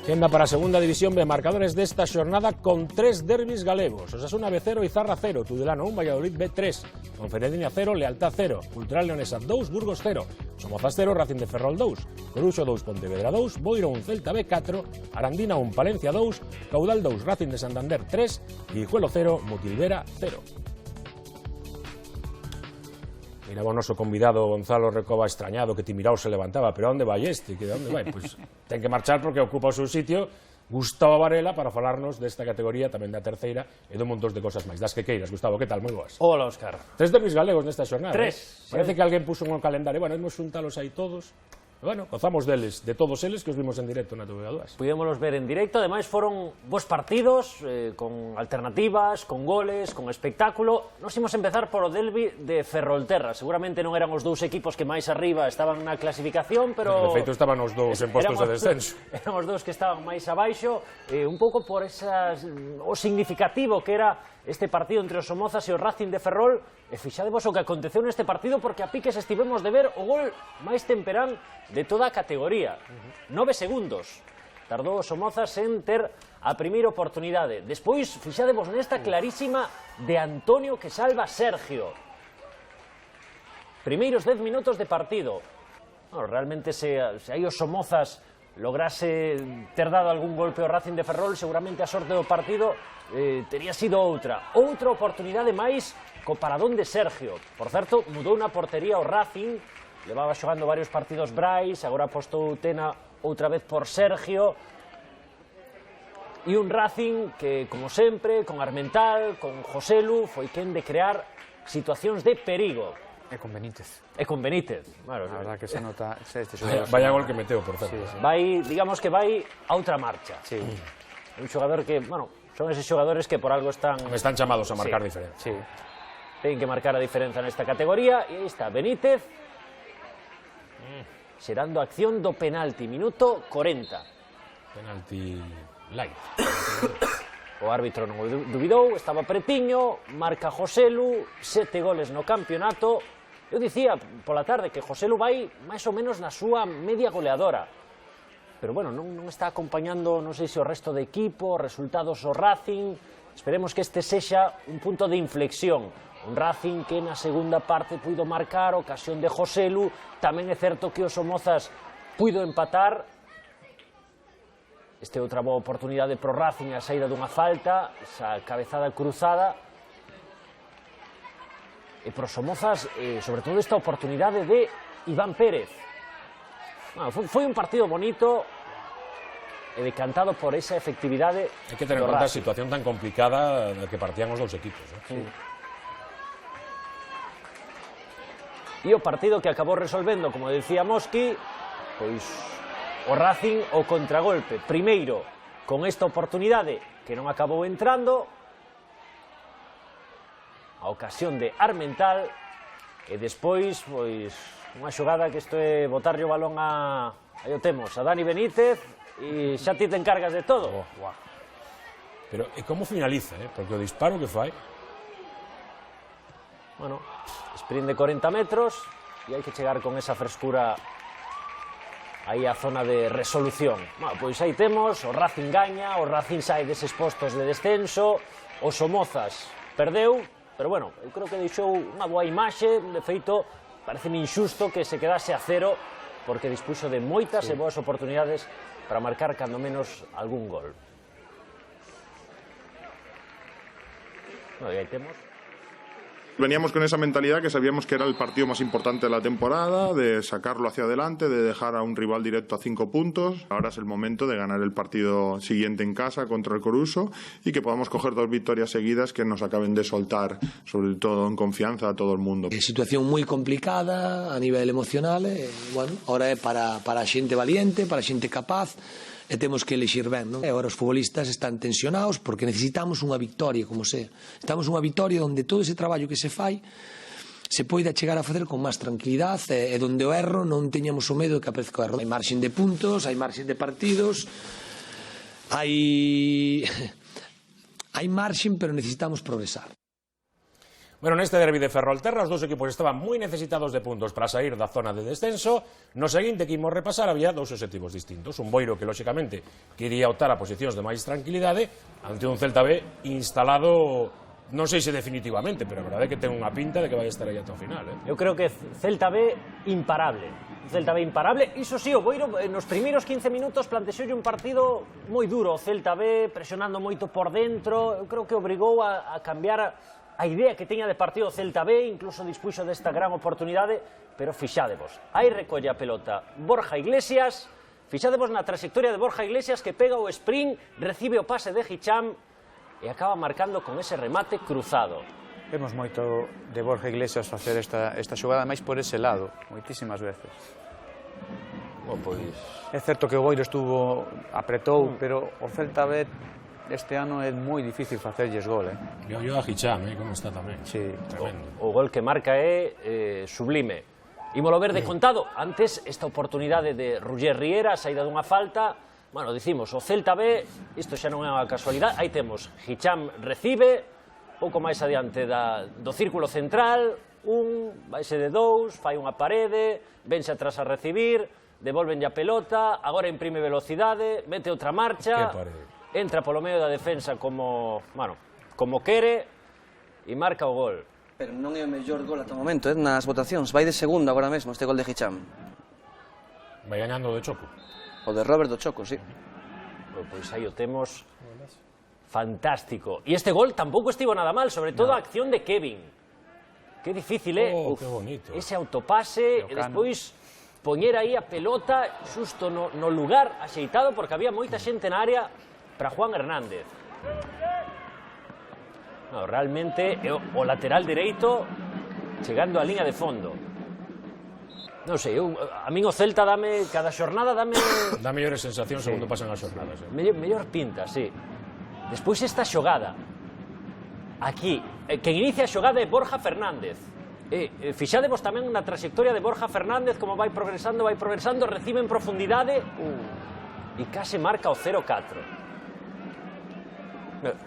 Quenda para a segunda división B, marcadores desta xornada con 3 derbis galegos. Osasuna B0, Izarra 0, Tudelano 1, Valladolid B3, Ponferradina 0, Lealtad 0, Cultural Leonesa 2, Burgos 0, Somozas 0, Racing de Ferrol 2, Coruxo 2, Pontevedra 2, Boiro 1, Celta B 4, Arandina 1, Palencia 2, Caudal 2, Racing de Santander 3, Guijuelo 0, Motilvera 0. Miraba o noso convidado Gonzalo Recoba extrañado que Timirao se levantaba, pero onde vai este? Que onde vai? Pois ten que marchar porque ocupa o seu sitio Gustavo Varela para falarnos desta categoría, tamén da terceira e dun montón de cosas máis. Das que queiras, Gustavo, que tal? Moi boas. Hola, Óscar. 3 derbis galegos nesta xornada. Parece Sí. que alguén puso un calendario. Bueno, hemos xuntalos aí todos. Bueno, gozamos deles, de todos eles que os vimos en directo na TV2. Pudémoslos ver en directo, ademais foron bons partidos, con alternativas, con goles, con espectáculo. Nos imos empezar polo derbi de Ferrolterra. Seguramente non eran os dous equipos que máis arriba estaban na clasificación, pero... De feito estaban os dous en postos de descenso. Eran os dous que estaban máis abaixo, un pouco por o significativo que era este partido entre os Somozas e o Racing de Ferrol. E fixadevos o que aconteceu neste partido, porque a piques estivemos de ver o gol máis temperán de toda a categoría. 9 segundos tardou os Somozas en ter a primeira oportunidade. Despois, fixadevos nesta clarísima de Antonio que salva Sergio. Primeiros 10 minutos de partido. Bueno, realmente se aí os Somozas lograse ter dado algún golpe ao Racing de Ferrol, seguramente a sorte do partido tería sido outra oportunidade máis co paradón de Sergio. Por certo, mudou na portería o Racing, levaba xogando varios partidos Brais, agora apostou Tena outra vez por Sergio, e un Racing que, como sempre, con Armental, con Joselu, foi quen de crear situacións de perigo. E con Benítez. E con Benítez. Bueno, a verdad que se nota este xogador. Vaya gol que meteu, por certo. Sí, sí. Vai, digamos que vai a outra marcha. Sí. Un xogador que, bueno, son eses xogadores que por algo están chamados a marcar diferencia. Sí. Ten que marcar a diferenza nesta categoría, e aí está Benítez xerando a acción do penalti, minuto 40. Penalti light. O árbitro non o dubidou, estaba pretiño, marca Joselu, 7 goles no campeonato. Eu dicía pola tarde que Joselu vai máis ou menos na súa media goleadora, pero bueno, non está acompañando, non sei se o resto de equipo, resultados o Racing. Esperemos que este sexa un punto de inflexión. Un Racing que na segunda parte puido marcar, ocasión de Joselu. Tamén é certo que os Somozas puido empatar. Este é outra boa oportunidade pro Racing, a saída dunha falta, esa cabezada cruzada. E pro Somozas, sobre todo esta oportunidade de Iván Pérez. Bueno, foi un partido bonito e decantado por esa efectividade. Hai que tener en conta a situación tan complicada da que partían os dous equipos. Sí. E o partido que acabou resolvendo, como decía Mosqui, pois o Racing o contragolpe. Primeiro, con esta oportunidade que non acabou entrando, a ocasión de Armental, e despois, pois, unha xogada que isto é botarlle o balón a... aí o temos, a Dani Benítez, e xa ti te encargas de todo. Pero e como finaliza, porque o disparo que fai... Bueno, sprint de 40 metros, e hai que chegar con esa frescura aí a zona de resolución. Bueno, pois aí temos, o Racing gaña, o Racing sai deses postos de descenso, o Somozas perdeu, pero bueno, eu creo que deixou unha boa imaxe. De feito, pareceme injusto que se quedase a cero, porque dispuxo de moitas e boas oportunidades para marcar cando menos algún gol. Bueno, e aí temos. Veníamos con esa mentalidad que sabíamos que era el partido más importante de la temporada, de sacarlo hacia adelante, de dejar a un rival directo a 5 puntos. Ahora es el momento de ganar el partido siguiente en casa contra el Coruso y que podamos coger 2 victorias seguidas que nos acaben de soltar, sobre todo en confianza, a todo el mundo. Situación moi complicada a nivel emocional, bueno, ahora é para a xente valiente, para a xente capaz, e temos que elixir ben, non? E agora os futbolistas están tensionados porque necesitamos unha victoria, como sea. Estamos unha victoria onde todo ese traballo que se fai se poida chegar a facer con máis tranquilidade e donde o erro non teñamos o medo de que aparezca o erro. Hai marxen de puntos, hai marxen de partidos, hai marxen, pero necesitamos progresar. Bueno, neste derbi de Ferrolterra os dous equipos estaban moi necesitados de puntos para sair da zona de descenso. No seguinte que imos repasar había dous obxectivos distintos. Un Boiro que, lóxicamente, quería optar a posicións de máis tranquilidade ante un Celta B instalado, non sei se definitivamente, pero a verdade é que ten unha pinta de que vai estar aí ata o final. Eu creo que Celta B imparable. Celta B imparable. Iso sí, o Boiro nos primeiros 15 minutos plantexoulle un partido moi duro. O Celta B presionando moito por dentro. Eu creo que obrigou a cambiar a idea que teña de partido o Celta B, incluso dispuxo desta gran oportunidade, pero fixádevos, aí recolle a pelota Borja Iglesias, fixádevos na trayectoria de Borja Iglesias que pega o sprint, recibe o pase de Hicham e acaba marcando con ese remate cruzado. Vemos moito de Borja Iglesias facer esta xogada máis por ese lado, moitísimas veces. É certo que o Boiro apretou, pero o Celta B este ano é moi difícil facerlles gol, Yo a Hicham, como está tamén. Sí. Tremendo. O gol que marca é sublime. Ímolo ver de contado. Antes, esta oportunidade de Roger Riera, a saída dunha falta. Bueno, dicimos, o Celta B, isto xa non é unha casualidade, aí temos, Hicham recibe, pouco máis adiante do círculo central, vaise de dous, fai unha parede, vense atrás a recibir, devolvenlle a pelota, agora imprime velocidade, mete outra marcha, entra polo medio da defensa como quere e marca o gol. Pero non é o mellor gol ata o momento, nas votacións, vai de segundo agora mesmo este gol de Hicham. Vai gañando de Choco. O de Robert do Choco, sí. Pois aí o temos fantástico. E este gol tampouco estivo nada mal, sobre todo a acción de Kevin. Que difícil, Que bonito. Ese autopase, e despois poñer aí a pelota xusto no lugar axeitado, porque había moita xente na área para Juan Hernández. No, realmente o lateral dereito chegando á liña de fondo. Non sei, a min o Celta cada xornada dame mellores sensacións segundo pasan as xornadas. mellor pinta, sí. Despois esta xogada aquí, quen inicia a xogada é Borja Fernández. Fixádevos tamén na trayectoria de Borja Fernández, como vai progresando, recibe en profundidade e case marca o 0-4.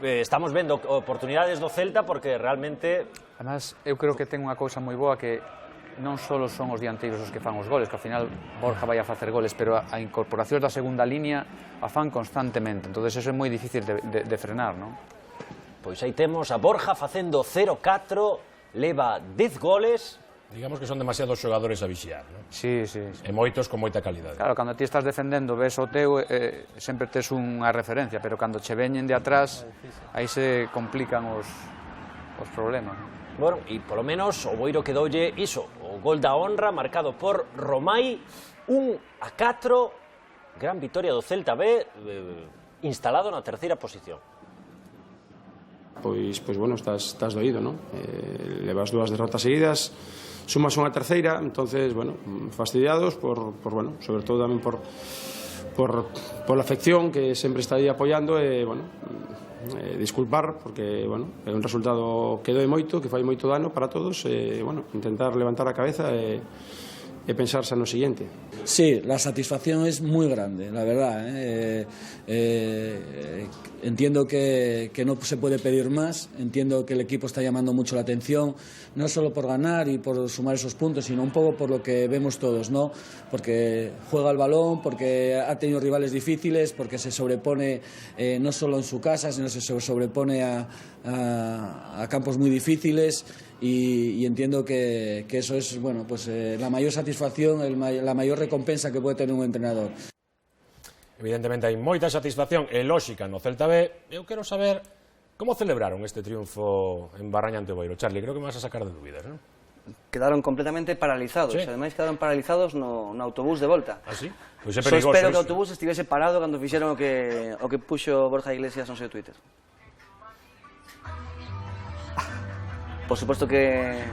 Estamos vendo oportunidades do Celta porque realmente... Además, eu creo que ten unha cousa moi boa que non só son os dianteiros os que fan os goles, que ao final Borja vai a facer goles, pero a incorporación da segunda línea a fan constantemente, entón eso é moi difícil de frenar, non? Pois aí temos a Borja facendo 0-4, leva 10 goles. Digamos que son demasiados xogadores a vixiar, non? Sí. E moitos con moita calidade. Claro, cando ti estás defendendo, ves o teu, sempre tes unha referencia, pero cando che veñen de atrás, aí se complican os problemas. Bueno, e polo menos o Boiro quedoulle iso, o gol da honra marcado por Romai, 1-4, gran vitoria do Celta B, instalado na terceira posición. Pois bueno, estás doído, non? Levas dúas derrotas seguidas, sumas unha terceira, entonces, bueno, fastidiados bueno, sobre todo tamén por la afección que sempre está aí apoiando e, bueno, disculpar, porque, bueno, é un resultado que doe moito, que fai moito dano para todos e, bueno, intentar levantar a cabeza e pensarse no siguiente. Sí, la satisfacción es muy grande, la verdad. Entiendo que no se puede pedir más, entiendo que el equipo está llamando mucho la atención, no solo por ganar y por sumar esos puntos, sino un poco por lo que vemos todos, ¿no? Porque juega el balón, porque ha tenido rivales difíciles, porque se sobrepone no solo en su casa, sino se sobrepone a campos muy difíciles. Y entiendo que eso es, bueno, pues la mayor satisfacción, la mayor recompensa que puede tener un entrenador. Evidentemente hai moita satisfacción e lóxica no Celta B. Eu quero saber como celebraron este triunfo en Barraña ante o Boiro. Charlie, creo que me vas a sacar de dúbidas, non? Quedaron completamente paralizados, sí. Ademais quedaron paralizados no autobús de volta. Ah, sí? Pois é perigoso. Espero que o autobús estivese parado cando fixeron o que puxo Borja Iglesias no seu Twitter. Por suposto que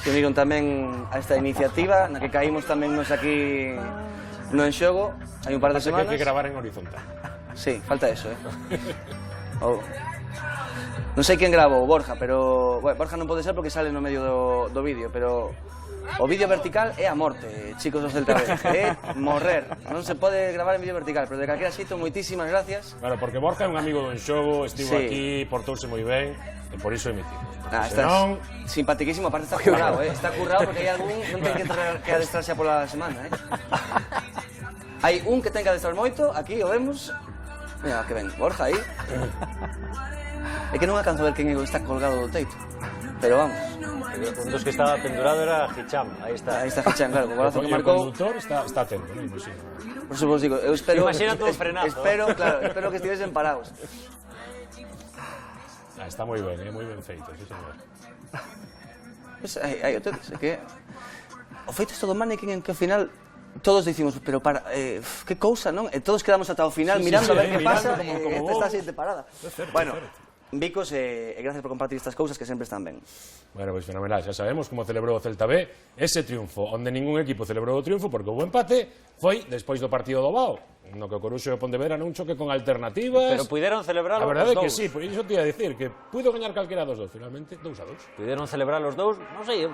se uniron tamén a esta iniciativa, na que caímos tamén nos aquí no En Xogo, hai un par de semanas. Que hai que gravar en horizontal. Sí, falta eso, Non sei quen grabou, Borja, pero... Bueno, Borja non pode ser porque sale no medio do vídeo, pero... O vídeo vertical é a morte, chicos do Celta B, é morrer. Non se pode gravar en vídeo vertical, pero de calquera xeito, moitísimas gracias. Claro, porque Borja é un amigo do En Xogo, estivo Sí. aquí, portouse moi ben, e por iso emitimos. Estás simpatiquísimo, aparte está currado, está currado porque hai algún non ten que adestrarse pola semana, Hai un que ten que adestrar moito, aquí o vemos. Mira, que ven, Borja aí. É que non alcanzo a ver quen está colgado do teito. Pero vamos. Un dos que estaba pendurado era Hicham, aí está. Aí está Hicham, claro, o golazo que O marcou. conductor está atento, non? Por eso vos digo, eu espero... Imagínate un frenazo. Espero que estivesen parados. Está moi ben feito, sí, señor. Pues hai outro que... O feito é todo mannequin en que ao final todos dicimos, pero para, que cousa, non? E todos quedamos ata o final mirando a ver que pasa e esta xente parada. Bueno, Vicos, gracias por compartir estas cousas que sempre están ben. Bueno, pois fenomenal, xa sabemos como celebrou o Celta B ese triunfo, onde ningún equipo celebrou o triunfo porque o empate foi despois do partido do Bao, no que o Coruxo e o Pontevedra non choque con alternativas. Pero puideron celebrar os dous. A verdade é que sí, por iso te ia dicir que puido gañar calquera dos dous, finalmente 2-2. Puderon celebrar os dous, non sei,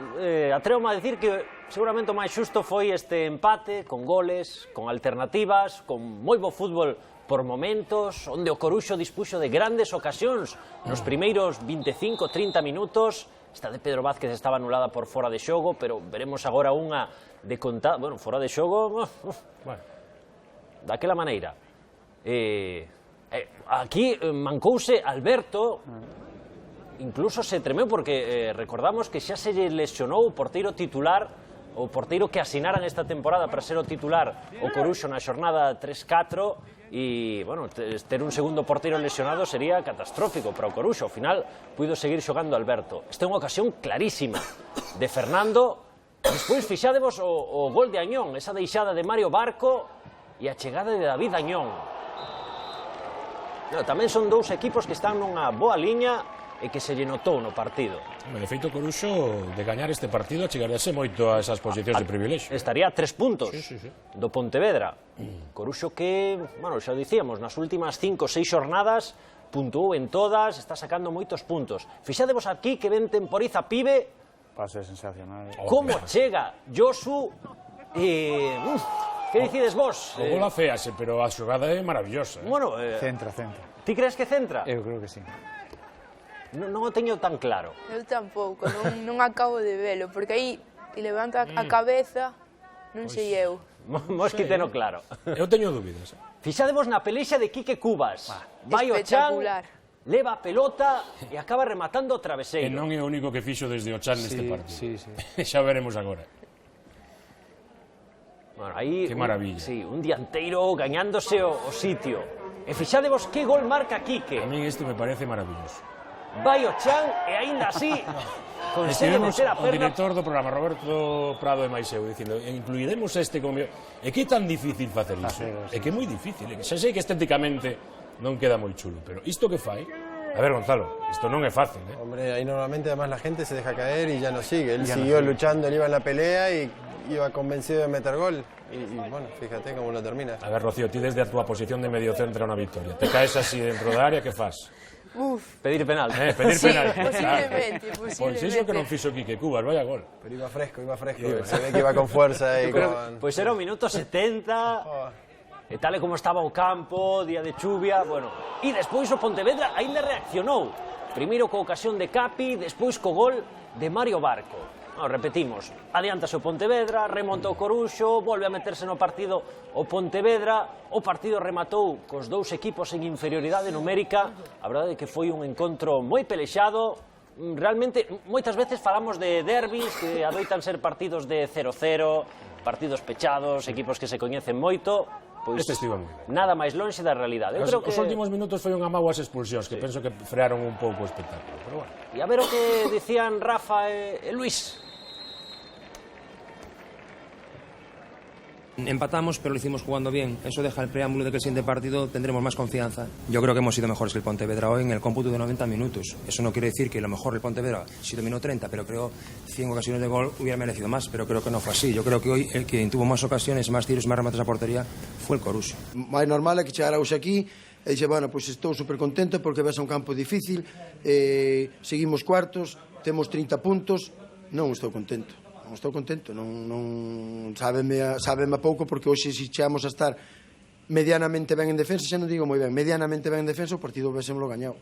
atrevo a dicir que seguramente o máis xusto foi este empate, con goles, con alternativas, con moi bo fútbol por momentos, onde o Coruxo dispuxo de grandes ocasións nos primeiros 25-30 minutos. Esta de Pedro Vázquez estaba anulada por fora de xogo, pero veremos agora unha de contada, bueno, fora de xogo, bueno, daquela maneira. Aquí mancouse Alberto, incluso se tremeu porque recordamos que xa se lle lesionou o porteiro titular, o porteiro que asinaran esta temporada para ser o titular o Coruxo na xornada 3-4 e, bueno, ter un segundo porteiro lesionado sería catastrófico para o Coruxo. Ao final, puido seguir xogando Alberto. Esta é unha ocasión clarísima de Fernando. Despois, fixádevos o gol de Añón, esa deixada de Mario Barco e a chegada de David Añón. Tamén son dous equipos que están nunha boa liña e que se lle notou no partido. De feito, Coruxo, de gañar este partido, chegaríase moito a esas posicións de privilexio. Estaría a 3 puntos do Pontevedra. Coruxo que, bueno, xa dicíamos, nas últimas 5 ou 6 xornadas puntuou en todas, está sacando moitos puntos. Fixadevos aquí que ven temporiza Pibe. Pase sensacional. Como chega Josu e... que dicides vos? O gol aféase, pero a xogada é maravillosa. Bueno, Centra. ti crees que centra? Eu creo que sí. Non o teño tan claro. Eu tampouco, non acabo de velo, porque aí levanta a cabeza, non sei eu. Mosqui teno claro. Eu teño dúbidas. Fixadevos na pelexa de Quique Cubas. Vai o Chan, leva a pelota e acaba rematando o traveseiro. E non é o único que fixo desde o Chan neste partido. Sí. Xa veremos agora. Bueno, aí, que maravilla. Sí, un dianteiro gañándose o sitio. E fixadevos que gol marca Quique. A mí isto me parece maravilloso. Vai o Chan e aínda así consegue meter a perna. O director do programa, Roberto Prado e Maiseu, dicindo, incluiremos este como... É que é tan difícil facer iso. É que é moi difícil. Xa sei que estéticamente non queda moi chulo, pero isto que fai... A ver, Gonzalo, esto non é fácil, ¿eh? Hombre, ahí normalmente además la gente se deja caer y ya no sigue. Él siguió luchando, él iba en la pelea y iba convencido de meter gol. Y bueno, fíjate cómo lo termina. A ver, Rocío, ti desde a túa posición de mediocentro a unha victoria. Te caes así dentro da área, que fas? Pedir penal. Pedir penal. Posiblemente. Pois iso que non fixo Quique Cubas, vaya gol. Pero iba fresco. Se ve que iba con fuerza y con... Pois era o minuto 70... E tal e como estaba o campo, día de chuvia, bueno. E despois o Pontevedra aínda reaccionou. Primeiro co ocasión de Capi, despois co gol de Mario Barco. No, repetimos, adiántase o Pontevedra, remonta o Coruxo, volve a meterse no partido o Pontevedra, o partido rematou cos dous equipos en inferioridade numérica. A verdade é que foi un encontro moi pelexado. Realmente, moitas veces falamos de derbis que adoitan ser partidos de 0-0, partidos pechados, equipos que se coñecen moito. Pois nada máis lonxe da realidade. Os últimos minutos foi unha mágoa as expulsións, que penso que frearon un pouco o espectáculo. Pero bueno. E a ver o que dicían Rafa e Luis. Empatamos, pero lo hicimos jugando bien. Eso deja el preámbulo de que el siguiente partido tendremos más confianza. Yo creo que hemos sido mejores que el Pontevedra hoy en el cómputo de 90 minutos. Eso no quiere decir que lo mejor el Pontevedra sí dominó 30, pero creo 100 ocasiones de gol hubiera merecido más, pero creo que no fue así. Yo creo que hoy el que tuvo más ocasiones, más tiros, más remates a portería fue el Coruxo. Máis normal é que chegara hoxe aquí e dixe, bueno, pois estou super contento porque ves a un campo difícil, seguimos cuartos, temos 30 puntos, non estou contento. Non estou contento, non sábeme a pouco porque hoxe se chegamos a estar medianamente ben en defensa, xa non digo moi ben, medianamente ben en defensa, o partido vésemolo gañado.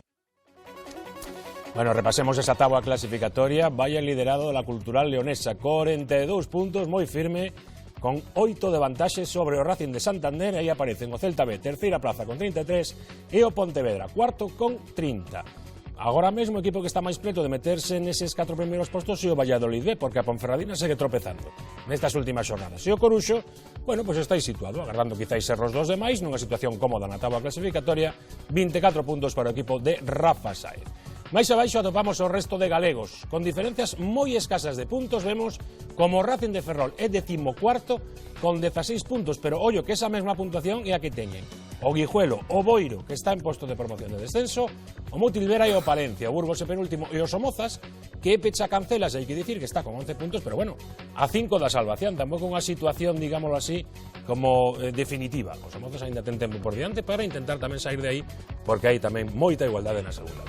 Bueno, repasemos esa táboa clasificatoria. Vaya liderado da Cultural Leonesa, 42 puntos, moi firme, con 8 de vantaxe sobre o Racing de Santander. Aí aparecen o Celta B, terceira plaza con 33, e o Pontevedra, cuarto con 30. Agora mesmo o equipo que está máis preto de meterse neses 4 primeiros postos é o Valladolid B, porque a Ponferradina segue tropezando nestas últimas xornadas. E o Coruxo, bueno, pois está aí situado, agardando quizáis ser os dos demais, nunha situación cómoda na táboa clasificatoria, 24 puntos para o equipo de Rafa Sáez. Mais abaixo atopamos o resto de galegos. Con diferencias moi escasas de puntos, vemos como o Racing de Ferrol é 14º con 16 puntos, pero ollo que esa mesma puntuación é a que teñen o Guijuelo, o Boiro, que está en posto de promoción de descenso, o Mutilvera e o Palencia, o Burgos e penúltimo, e o Somozas, que pecha Cancelas, hai que dicir que está con 11 puntos, pero bueno, a 5 da salvación, tampouco unha situación, digámoslo así, como definitiva. O Somozas ainda ten tempo por diante para intentar tamén sair de aí, porque hai tamén moita igualdade na segunda.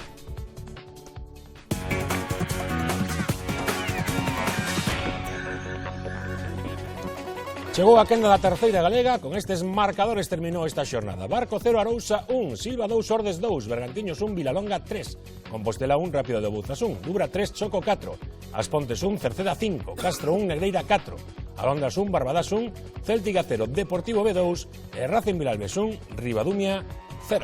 Chegou a quenda da terceira galega, con estes marcadores terminou esta xornada. Barco 0, Arousa 1, Silva 2, Ordes 2, Bergantiños 1, Vilalonga 3, Compostela 1, Rápido de Bouzas 1, Dubra 3, Choco 4, Aspontes 1, Cerceda 5, Castro 1, Negreira 4, Alondas 1, Barbadas 1, Céltica 0, Deportivo B 2 e Racing Vilalbes 1, Ribadumia 0.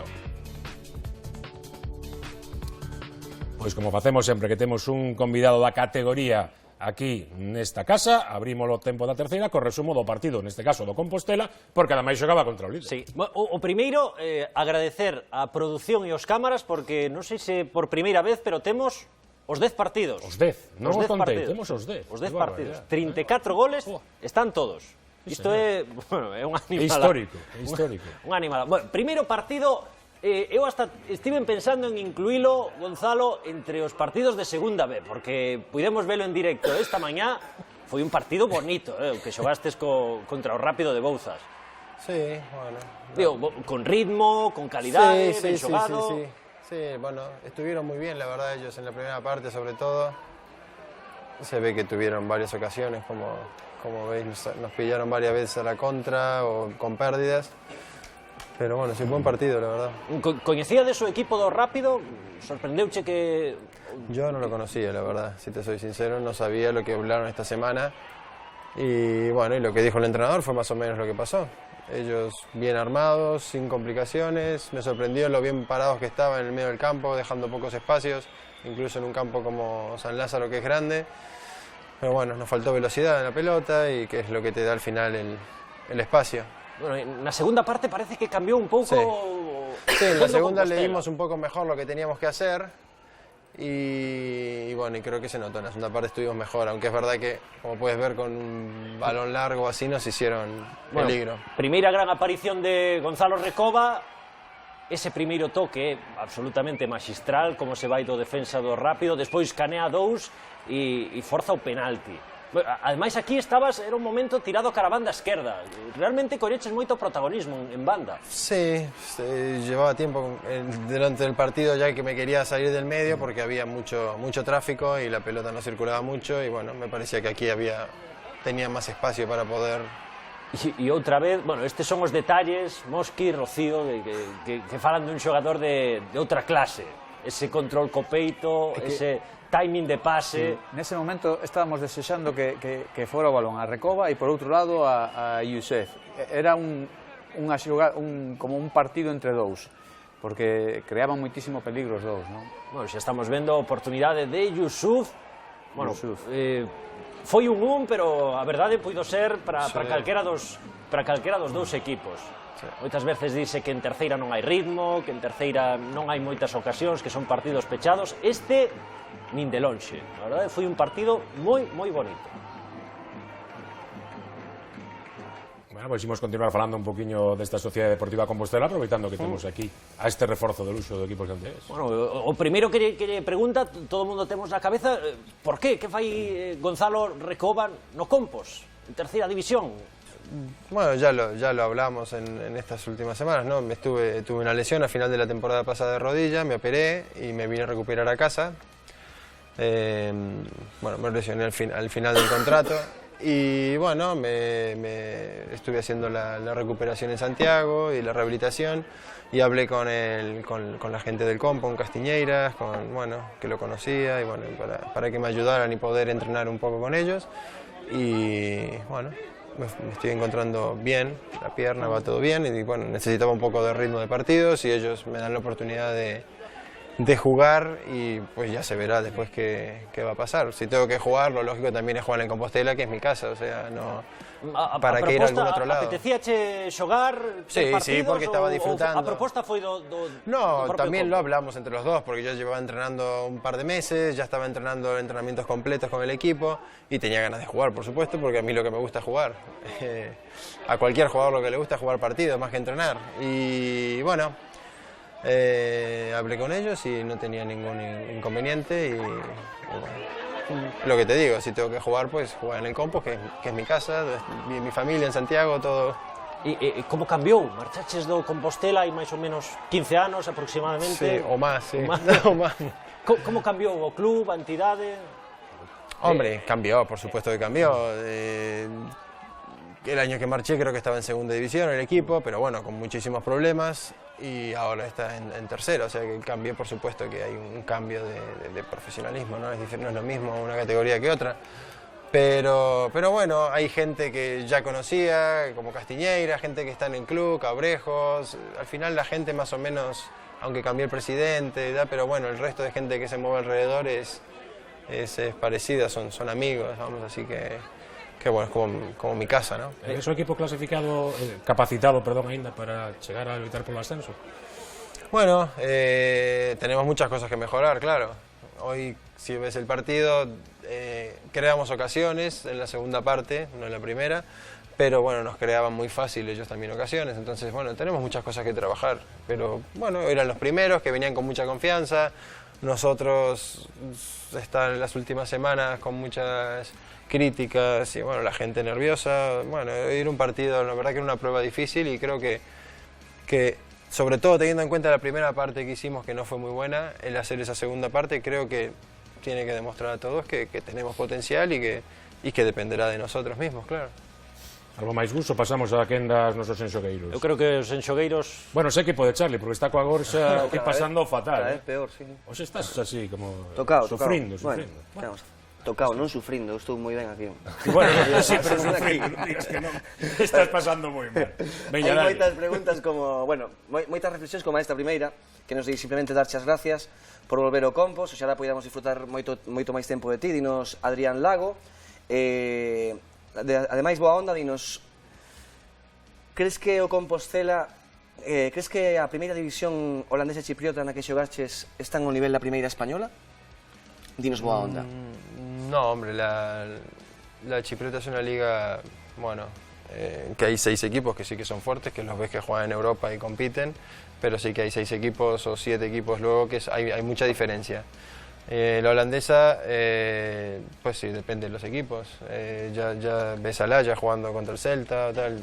Pois como facemos sempre que temos un convidado da categoría aquí nesta casa, abrimos o tempo da terceira co resumo do partido, neste caso do Compostela, porque ademais xogaba contra o líder. Sí. O primeiro, agradecer a produción e os cámaras, porque non sei se por primeira vez, pero temos os 10 partidos. Os 10, non os contei, temos os 10. Os 10 partidos, 34 goles, están todos. Isto é, bueno, é unha animada. É histórico. Unha animada. Bueno, primeiro partido, eu hasta estive pensando en incluílo, Gonzalo, entre os partidos de segunda B, porque pudemos velo en directo esta mañá. Foi un partido bonito, o que xogastes contra o Rápido de Bouzas. Sí, bueno. Digo, con ritmo, con calidade, ben xogado. Sí, bueno, estuvieron muy bien, la verdad, ellos en la primera parte, sobre todo. Se ve que tuvieron varias ocasiones, como veis, nos pillaron varias veces a la contra o con pérdidas. Pero bueno, sí, buen partido, la verdad. ¿Coñecía de su equipo do Rápido? ¿Sorprendeuche que...? Yo no lo conocía, la verdad, si te soy sincero, no sabía lo que hablaron esta semana. Y bueno, y lo que dijo el entrenador fue más o menos lo que pasó. Ellos bien armados, sin complicaciones, me sorprendió lo bien parados que estaban en el medio del campo, dejando pocos espacios, incluso en un campo como San Lázaro, que es grande. Pero bueno, nos faltó velocidad en la pelota y que es lo que te da al final el espacio. Bueno, en la segunda parte parece que cambió un poco... Sí, en la segunda leímos un poco mejor lo que teníamos que hacer y bueno, y creo que se notó. En la segunda parte estuvimos mejor, aunque es verdad que, como puedes ver, con un balón largo así nos hicieron peligro. Primeira gran aparición de Gonzalo Recoba, ese primeiro toque absolutamente magistral, como se vai do defensa do Rápido, despois canea 2 e forza o penalti. Ademais, aquí era un momento tirado cara a banda esquerda. Realmente colleches moito protagonismo en banda. Sí, llevaba tiempo durante el partido ya que me quería salir del medio porque había mucho tráfico y la pelota no circulaba mucho y bueno, me parecía que aquí tenía más espacio para poder... E outra vez, bueno, estes son os detalles, Mosqui, Rocío, que falan dun xogador de outra clase. Ese control co peito, ese... timing de pase. Sí. Nese momento estábamos desexando que fora o balón a Recoba e por outro lado a Youssef. Era como un partido entre dous, porque creaban moitísimo peligro os dous, non? Bueno, xa estamos vendo a oportunidade de Youssouf. Bueno, foi un 1, pero a verdade puido ser para calquera dos dous equipos. Moitas veces dice que en terceira non hai ritmo, que en terceira non hai moitas ocasións, que son partidos pechados. Este, nin de lonxe. A verdade, foi un partido moi bonito. Bueno, pois imos continuar falando un poquinho desta Sociedade Deportiva Compostela, aproveitando que temos aquí a este reforzo do luxo do equipo xantés. Bueno, o primeiro que lle pregunta, todo o mundo temos na cabeza, por qué? Que fai Gonzalo Recoba no Compos, en terceira división? Bueno, ya lo hablamos en estas últimas semanas, ¿no? Tuve una lesión al final de la temporada pasada de rodilla, me operé y me vine a recuperar a casa. Bueno, me lesioné al final del contrato Y bueno, estuve haciendo la recuperación en Santiago y la rehabilitación, y hablé con la gente del Compo, con Castiñeiras, que lo conocía, y bueno, para que me ayudaran y poder entrenar un poco con ellos. Y bueno, me estoy encontrando bien, la pierna va todo bien, y bueno, necesitaba un poco de ritmo de partidos y ellos me dan la oportunidad de jugar, y pues ya se verá después qué va a pasar. Si tengo que jugar, lo lógico también es jugar en Compostela, que es mi casa, o sea, no... ¿Para qué ir a algún otro lado? ¿Apetecíache xogar? Sí, porque estaba disfrutando. ¿A proposta foi do No, también Compo? lo hablamos entre los dos, porque yo llevaba entrenando un par de meses, ya estaba entrenando entrenamientos completos con el equipo y tenía ganas de jugar, por supuesto, porque a mí lo que me gusta es jugar. A cualquier jugador lo que le gusta es jugar partidos, más que entrenar. Y bueno, hablé con ellos y no tenía ningún inconveniente, y bueno, lo que te digo, si tengo que jugar, pues jugar en el Compo, que es mi casa, mi familia en Santiago, todo. E como cambiou? Marchaches do Compostela hai máis ou menos 15 anos aproximadamente? Sí, o más, sí. O más. Como cambiou o club, a entidade? Hombre, cambió, por supuesto que cambió. El año que marché creo que estaba en segunda división el equipo, pero bueno, con muchísimos problemas, y ahora está en tercera, o sea que cambió, por supuesto que hay un cambio de profesionalismo, ¿no? No es lo mismo una categoría que otra, pero bueno, hay gente que ya conocía, como Castiñeira, gente que está en el club, Cabrejos, al final la gente más o menos, aunque cambió el presidente, pero bueno, el resto de gente que se mueve alrededor es parecida, son amigos, vamos, así que bueno, es como mi casa, ¿no? ¿Es un equipo capacitado, ainda para llegar a luchar por el ascenso? Bueno, tenemos muchas cosas que mejorar, claro. Hoy, si ves el partido, creamos ocasiones en la segunda parte, no en la primera, pero bueno, nos creaban muy fácil ellos también ocasiones, entonces bueno, tenemos muchas cosas que trabajar, pero bueno, eran los primeros que venían con mucha confianza, nosotros están en las últimas semanas con muchas críticas y bueno, la gente nerviosa, bueno, ir a un partido, la verdad que era una prueba difícil, y creo que sobre todo teniendo en cuenta la primera parte que hicimos, que no fue muy buena, el hacer esa segunda parte creo que tiene que demostrar a todos que tenemos potencial y que dependerá de nosotros mismos, claro. Algo máis gusto, pasamos a quendas nosos enxogueiros. Eu creo que os enxogueiros... Bueno, sei que pode Charlie, porque está coa gorxa aquí pasando fatal. Cada vez peor, sí. Oxe, estás así, como... Tocado. Sufrindo. Bueno, tocado, non sufrindo, estou moi ben aquí. Bueno, sí, pero sufrindo, non digas que non. Estás pasando moi mal. Hai moitas preguntas como, bueno, moitas reflexións como esta primeira, que nos di simplemente darche as gracias por volver ao Compos, oxalá podamos disfrutar moito máis tempo de ti, dinos Adrián Lago. Ademais, boa onda, dinos, crees que o Compostela, crees que a primeira división holandesa chipriota na que xogaches está no nivel da primeira española? Dinos boa onda. No, hombre, la chipriota es una liga, bueno, que hay 6 equipos que sí que son fuertes, que los ves que juegan en Europa y compiten, pero sí que hay 6 equipos o 7 equipos luego que hay mucha diferencia. La holandesa, pues sí, depende de los equipos. Ya ves a Laya jugando contra el Celta, tal,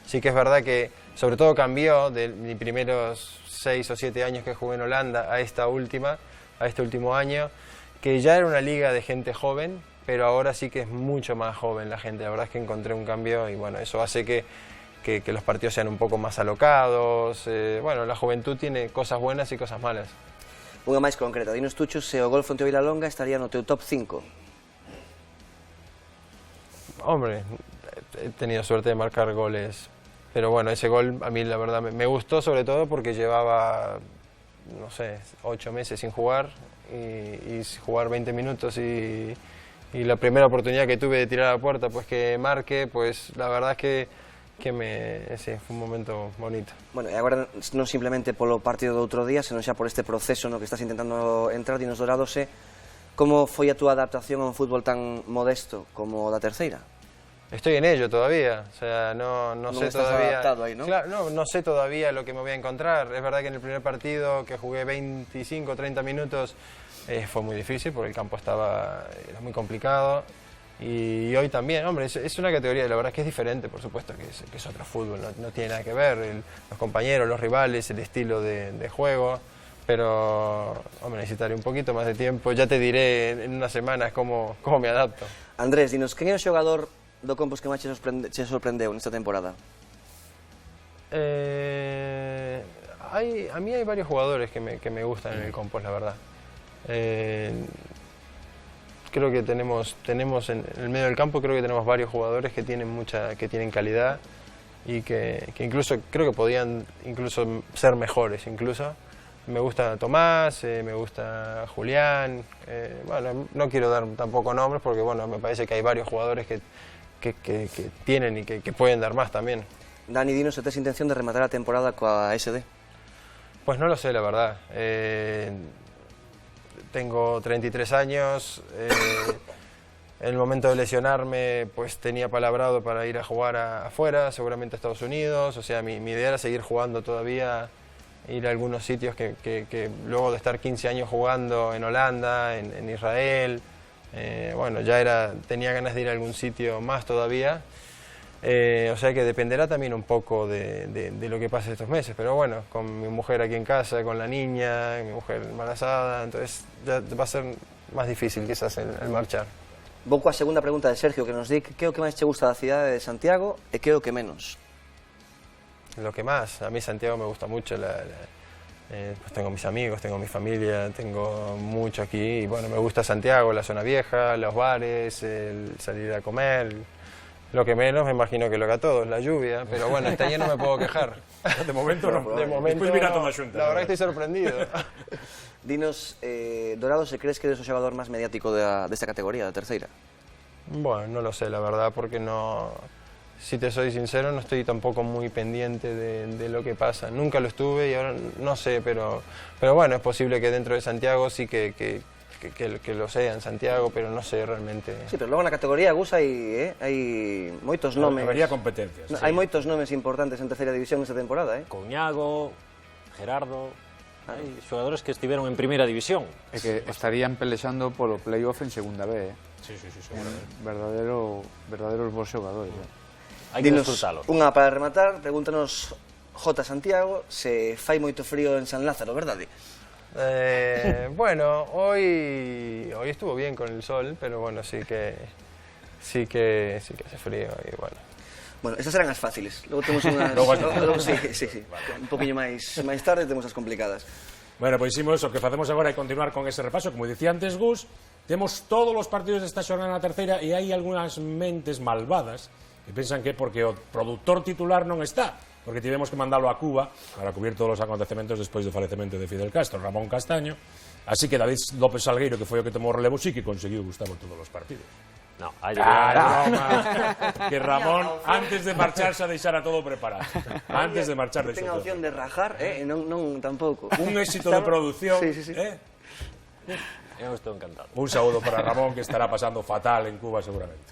sí que es verdad que sobre todo cambió de mis primeros 6 o 7 años que jugué en Holanda a este último año, que ya era una liga de gente joven, pero ahora sí que es mucho más joven la gente. La verdad es que encontré un cambio y bueno, eso hace que los partidos sean un poco más alocados. Bueno, la juventud tiene cosas buenas y cosas malas. Unha máis concreta, dinos Tucho se o gol fronte ao Vilalonga estaría no teu top 5. Hombre, he tenido suerte de marcar goles, pero bueno, ese gol a mí la verdad me gustó sobre todo porque llevaba, no sé, 8 meses sin jugar y jugar 20 minutos y la primera oportunidad que tuve de tirar a la puerta, pues que marque, pues la verdad es que sí, fue un momento bonito. Bueno, e agora non simplemente polo partido do outro día, senón xa por este proceso no que estás intentando entrar, dinos Dorados, como foi a túa adaptación a un fútbol tan modesto como o da terceira? Estoy en ello todavía, o sea, no sé todavía. Ahí, ¿no? Claro, no sé todavía lo que me voy a encontrar. Es verdad que en el primer partido que jugué 25 o 30 minutos fue muy difícil porque el campo era muy complicado. Y hoy también, hombre, es una categoría, la verdad es que es diferente, por supuesto, que es otro fútbol, no tiene nada que ver, los compañeros, los rivales, el estilo de juego, pero, hombre, necesitaré un poquito más de tiempo, ya te diré en unas semanas cómo me adapto. Andrés, dinos, quen é o xogador do Compos que máis che sorprendeu nesta temporada? A mí hay varios jugadores que me gustan en el Compos, la verdad. Creo que tenemos en el medio del campo, creo que tenemos varios jugadores que tienen calidad y que incluso creo que podían incluso ser mejores incluso. Me gusta Tomás, me gusta Julián, bueno, no quiero dar tampoco nombres porque bueno, me parece que hay varios jugadores que tienen y que pueden dar más también. Dani, dinos se tes intención de rematar a temporada coa SD? Pues no lo sé, la verdad. Tengo 33 años, en el momento de lesionarme pues tenía palabrado para ir a jugar afuera, seguramente a Estados Unidos, o sea, mi idea era seguir jugando todavía, ir a algunos sitios que luego de estar 15 años jugando en Holanda, en Israel, bueno, tenía ganas de ir a algún sitio más todavía. O sea que dependerá también un poco de lo que pase estos meses, pero bueno, con mi mujer aquí en casa, con la niña, mi mujer embarazada, entonces ya va a ser más difícil quizás el marchar. Vou coa segunda pregunta de Sergio, que nos di que é o que máis che gusta da cidade de Santiago e que é o que menos. Lo que más, a mí Santiago me gusta mucho, pues tengo mis amigos, tengo mi familia, tengo mucho aquí y bueno, me gusta Santiago, la zona vieja, los bares, el salir a comer. Lo que menos, me imagino que lo que a todos, la lluvia, pero bueno, este año no me puedo quejar. De momento no. De momento Despois mira toda a xunta. La verdad que estoy sorprendido. Dinos, Dorado, se crees que eres o xogador máis mediático desta categoría, da terceira? Bueno, no lo sé, la verdad, porque no... Si te soy sincero, no estoy tampoco muy pendiente de lo que pasa. Nunca lo estuve y ahora no sé, pero bueno, es posible que dentro de Santiago sí que lo sea en Santiago, pero no sé realmente. Sí, pero logo na categoría Gus hai moitos nomes. Habería competencias. Hai moitos nomes importantes en terceira división esta temporada, Coñago, Gerardo, hai xogadores que estiveron en primeira división. É que estarían pelexando polo playoff en segunda B, Sí, seguramente. Verdaderos bons xogadores. Hai que Dinos disfrutálos. unha para rematar, pregúntanos J. Santiago se fai moito frío en San Lázaro, verdade? Bueno, hoy estuvo bien con el sol, pero bueno, sí que hace frío y bueno. Bueno, estas eran as fáciles. Logo temos unhas... sí. Un poquinho máis tarde temos as complicadas. Bueno, pois imos, o que facemos agora é continuar con ese repaso. Como dicía antes Gus, temos todos os partidos desta xornada na terceira e hai algunhas mentes malvadas que pensan que porque o produtor titular non está, porque tivemos que mandalo a Cuba para cubrir todos os acontecementos despois do falecemento de Fidel Castro, Ramón Castaño. Así que David López Salgueiro, que foi o que tomou o relevo, sí que conseguiu Gustavo todos os partidos. No, que Ramón, antes de marchar, xa deixara todo preparado. Antes de marchar, deixou Ten a opción de rajar, non tampouco. Un éxito de producción. Sí. Eu estou encantado. Un saúdo para Ramón, que estará pasando fatal en Cuba seguramente.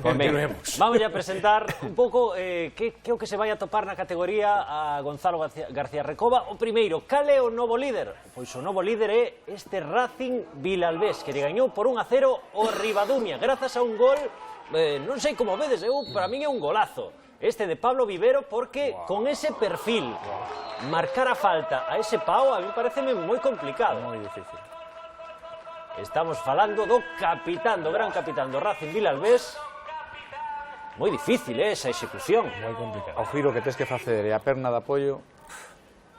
Continuemos. Vamos a presentar un pouco que o que se vai a topar na categoría a Gonzalo García Recoba. O primeiro, cal é o novo líder? Pois o novo líder é este Racing Vilalbés, que lle gañou por 1-0 o Ribadumia, grazas a un gol, non sei como vedes, para min é un golazo. Este de Pablo Vivero, porque con ese perfil, marcar a falta a ese Pau, a mí pareceme moi complicado. Moi difícil. Estamos falando do capitán, do gran capitán do Racing Vilalbés. Moi difícil esa execución. Moi complicado. O giro que tes que facer e a perna de apoio.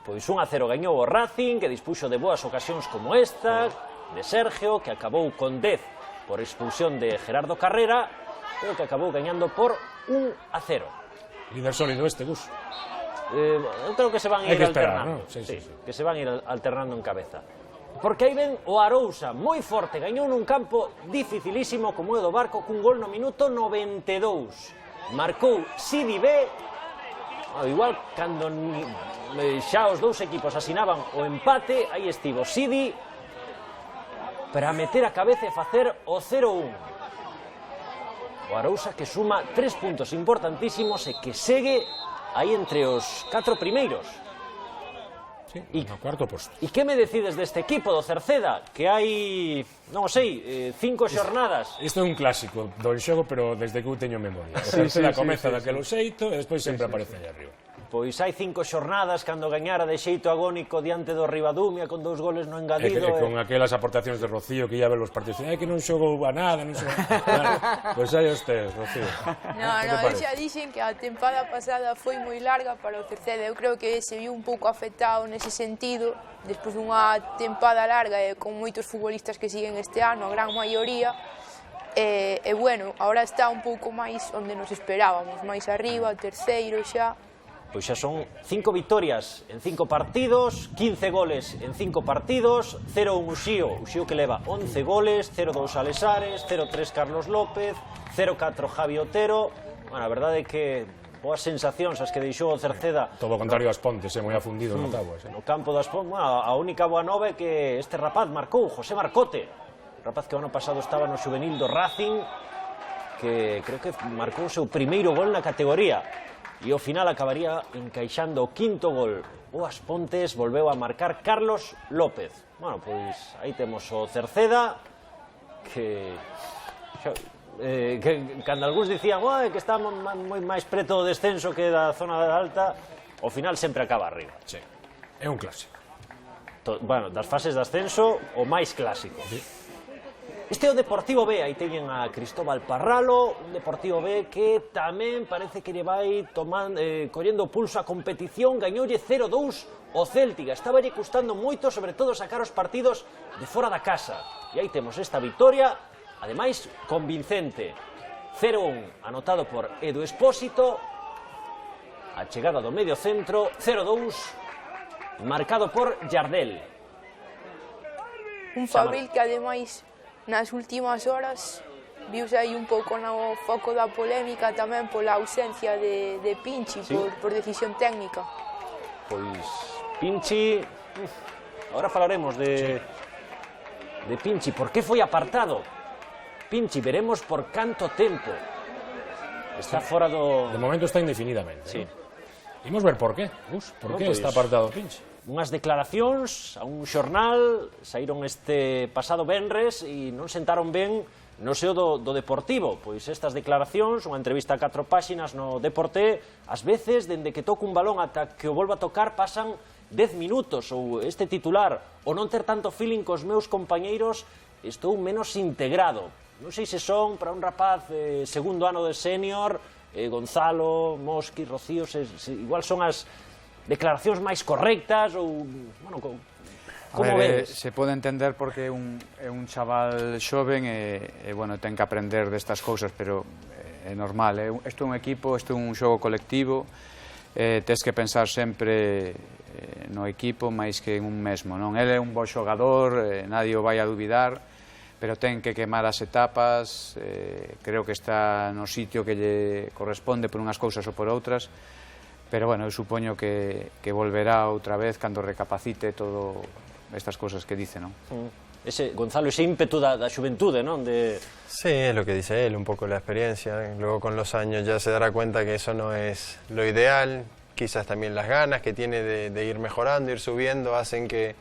Pois 1-0 gañou o Racing, que dispuxo de boas ocasións como esta, de Sergio, que acabou con 10 por expulsión de Gerardo Carrera, pero que acabou gañando por 1-0. Líder sólido este, Gus. Eu creo que se van a ir alternando. ¿no? Sí. Que se van a ir alternando en cabeza. Porque aí ven o Arousa, moi forte, gañou nun campo dificilísimo como é do Barco, cun gol no minuto 92. Marcou Sidi B, igual cando xa os dous equipos asinaban o empate, aí estivo Sidi para meter a cabeza e facer o 0-1. O Arousa que suma 3 puntos importantísimos e que segue aí entre os 4 primeiros. Sí, no cuarto posto. E que me decides deste equipo do Cerceda? Que hai, non sei, 5 xornadas. Isto é un clásico do xogo, pero desde que eu teño memoria. O Cerceda comeza daquelo xeito e despois sempre aparece aí arriba. Pois hai 5 xornadas cando gañara de xeito agónico diante do Ribadumia con 2 goles no engadido. Con aquelas aportacións de Rocío que ia ver os partidos, que non xogou a nada, non xogou... Pois aí estes, Rocío. Eu xa dixen que a tempada pasada foi moi larga para o Cerceda. Eu creo que se viu un pouco afectado nese sentido, despois dunha tempada larga e con moitos futbolistas que siguen este ano, a gran maioría. E bueno, agora está un pouco máis onde nos esperábamos, máis arriba, terceiro xa. Pois xa son 5 victorias en 5 partidos, 15 goles en 5 partidos, 0-1 Uxío que leva 11 goles, 0-2 Alesares, 0-3 Carlos López, 0-4 Javi Otero. Bueno, a verdade é que boas sensacións as que deixou o Cerceda. Todo o contrario as Pontes, moi afundido no Taboas. No campo das Pontes, a única boa nova é que este rapaz marcou, José Marcote, rapaz que o ano pasado estaba no xuvenil do Racing, que creo que marcou o seu primeiro gol na categoría. E ao final acabaría encaixando o 5º gol. O As Pontes volveu a marcar Carlos López. Bueno, pois aí temos o Cerceda, que cando algúns dicían que está moi máis preto do descenso que da zona alta, ao final sempre acaba arriba. Sí, é un clásico. Bueno, das fases de ascenso, o máis clásico. Sí. Este é o Deportivo B, aí teñen a Cristóbal Parralo, un Deportivo B que tamén parece que lle vai collendo pulso a competición, gañoulle 0-2 o Céltiga, estaba lle custando moito, sobre todo sacar os partidos de fora da casa, e aí temos esta victoria, ademais convincente, 0-1 anotado por Edu Espósito, a chegada do medio centro, 0-2 marcado por Jardel. Un Fabril que ademais nas últimas horas viuse aí un pouco no foco da polémica tamén pola ausencia de Pinchi, por decisión técnica. Pois Pinchi, agora falaremos de Pinchi, por que foi apartado Pinchi, veremos por canto tempo está fora do... De momento está indefinidamente. Sí. Imos ver por qué, por que está apartado Pinchi. Unhas declaracións a un xornal saíron este pasado venres e non sentaron ben no seo do Deportivo. Pois estas declaracións, unha entrevista a 4 páxinas no Deporté, ás veces, dende que toco un balón ata que o volva a tocar, pasan 10 minutos, ou este titular, o non ter tanto feeling cos meus compañeiros, estou menos integrado. Non sei se son para un rapaz segundo ano de senior, Gonzalo, Mosqui, Rocío, igual son as declaracións máis correctas ou, bueno, como ves? Se pode entender porque é un chaval xoven e, bueno, ten que aprender destas cousas, pero é normal, isto é un equipo, isto é un xogo colectivo, tes que pensar sempre no equipo máis que en un mesmo, non? Ele é un bo xogador, nadie o vai a duvidar, pero ten que quemar as etapas, creo que está no sitio que lle corresponde por unhas cousas ou por outras, pero, bueno, eu supoño que volverá outra vez cando recapacite todo estas cousas que dice, non? Gonzalo, ese ímpetu da xuventude, non? Sí, es lo que dice él, un poco la experiencia. Luego con los años ya se dará cuenta que eso no es lo ideal. Quizás también las ganas que tiene de ir mejorando, ir subiendo, hacen que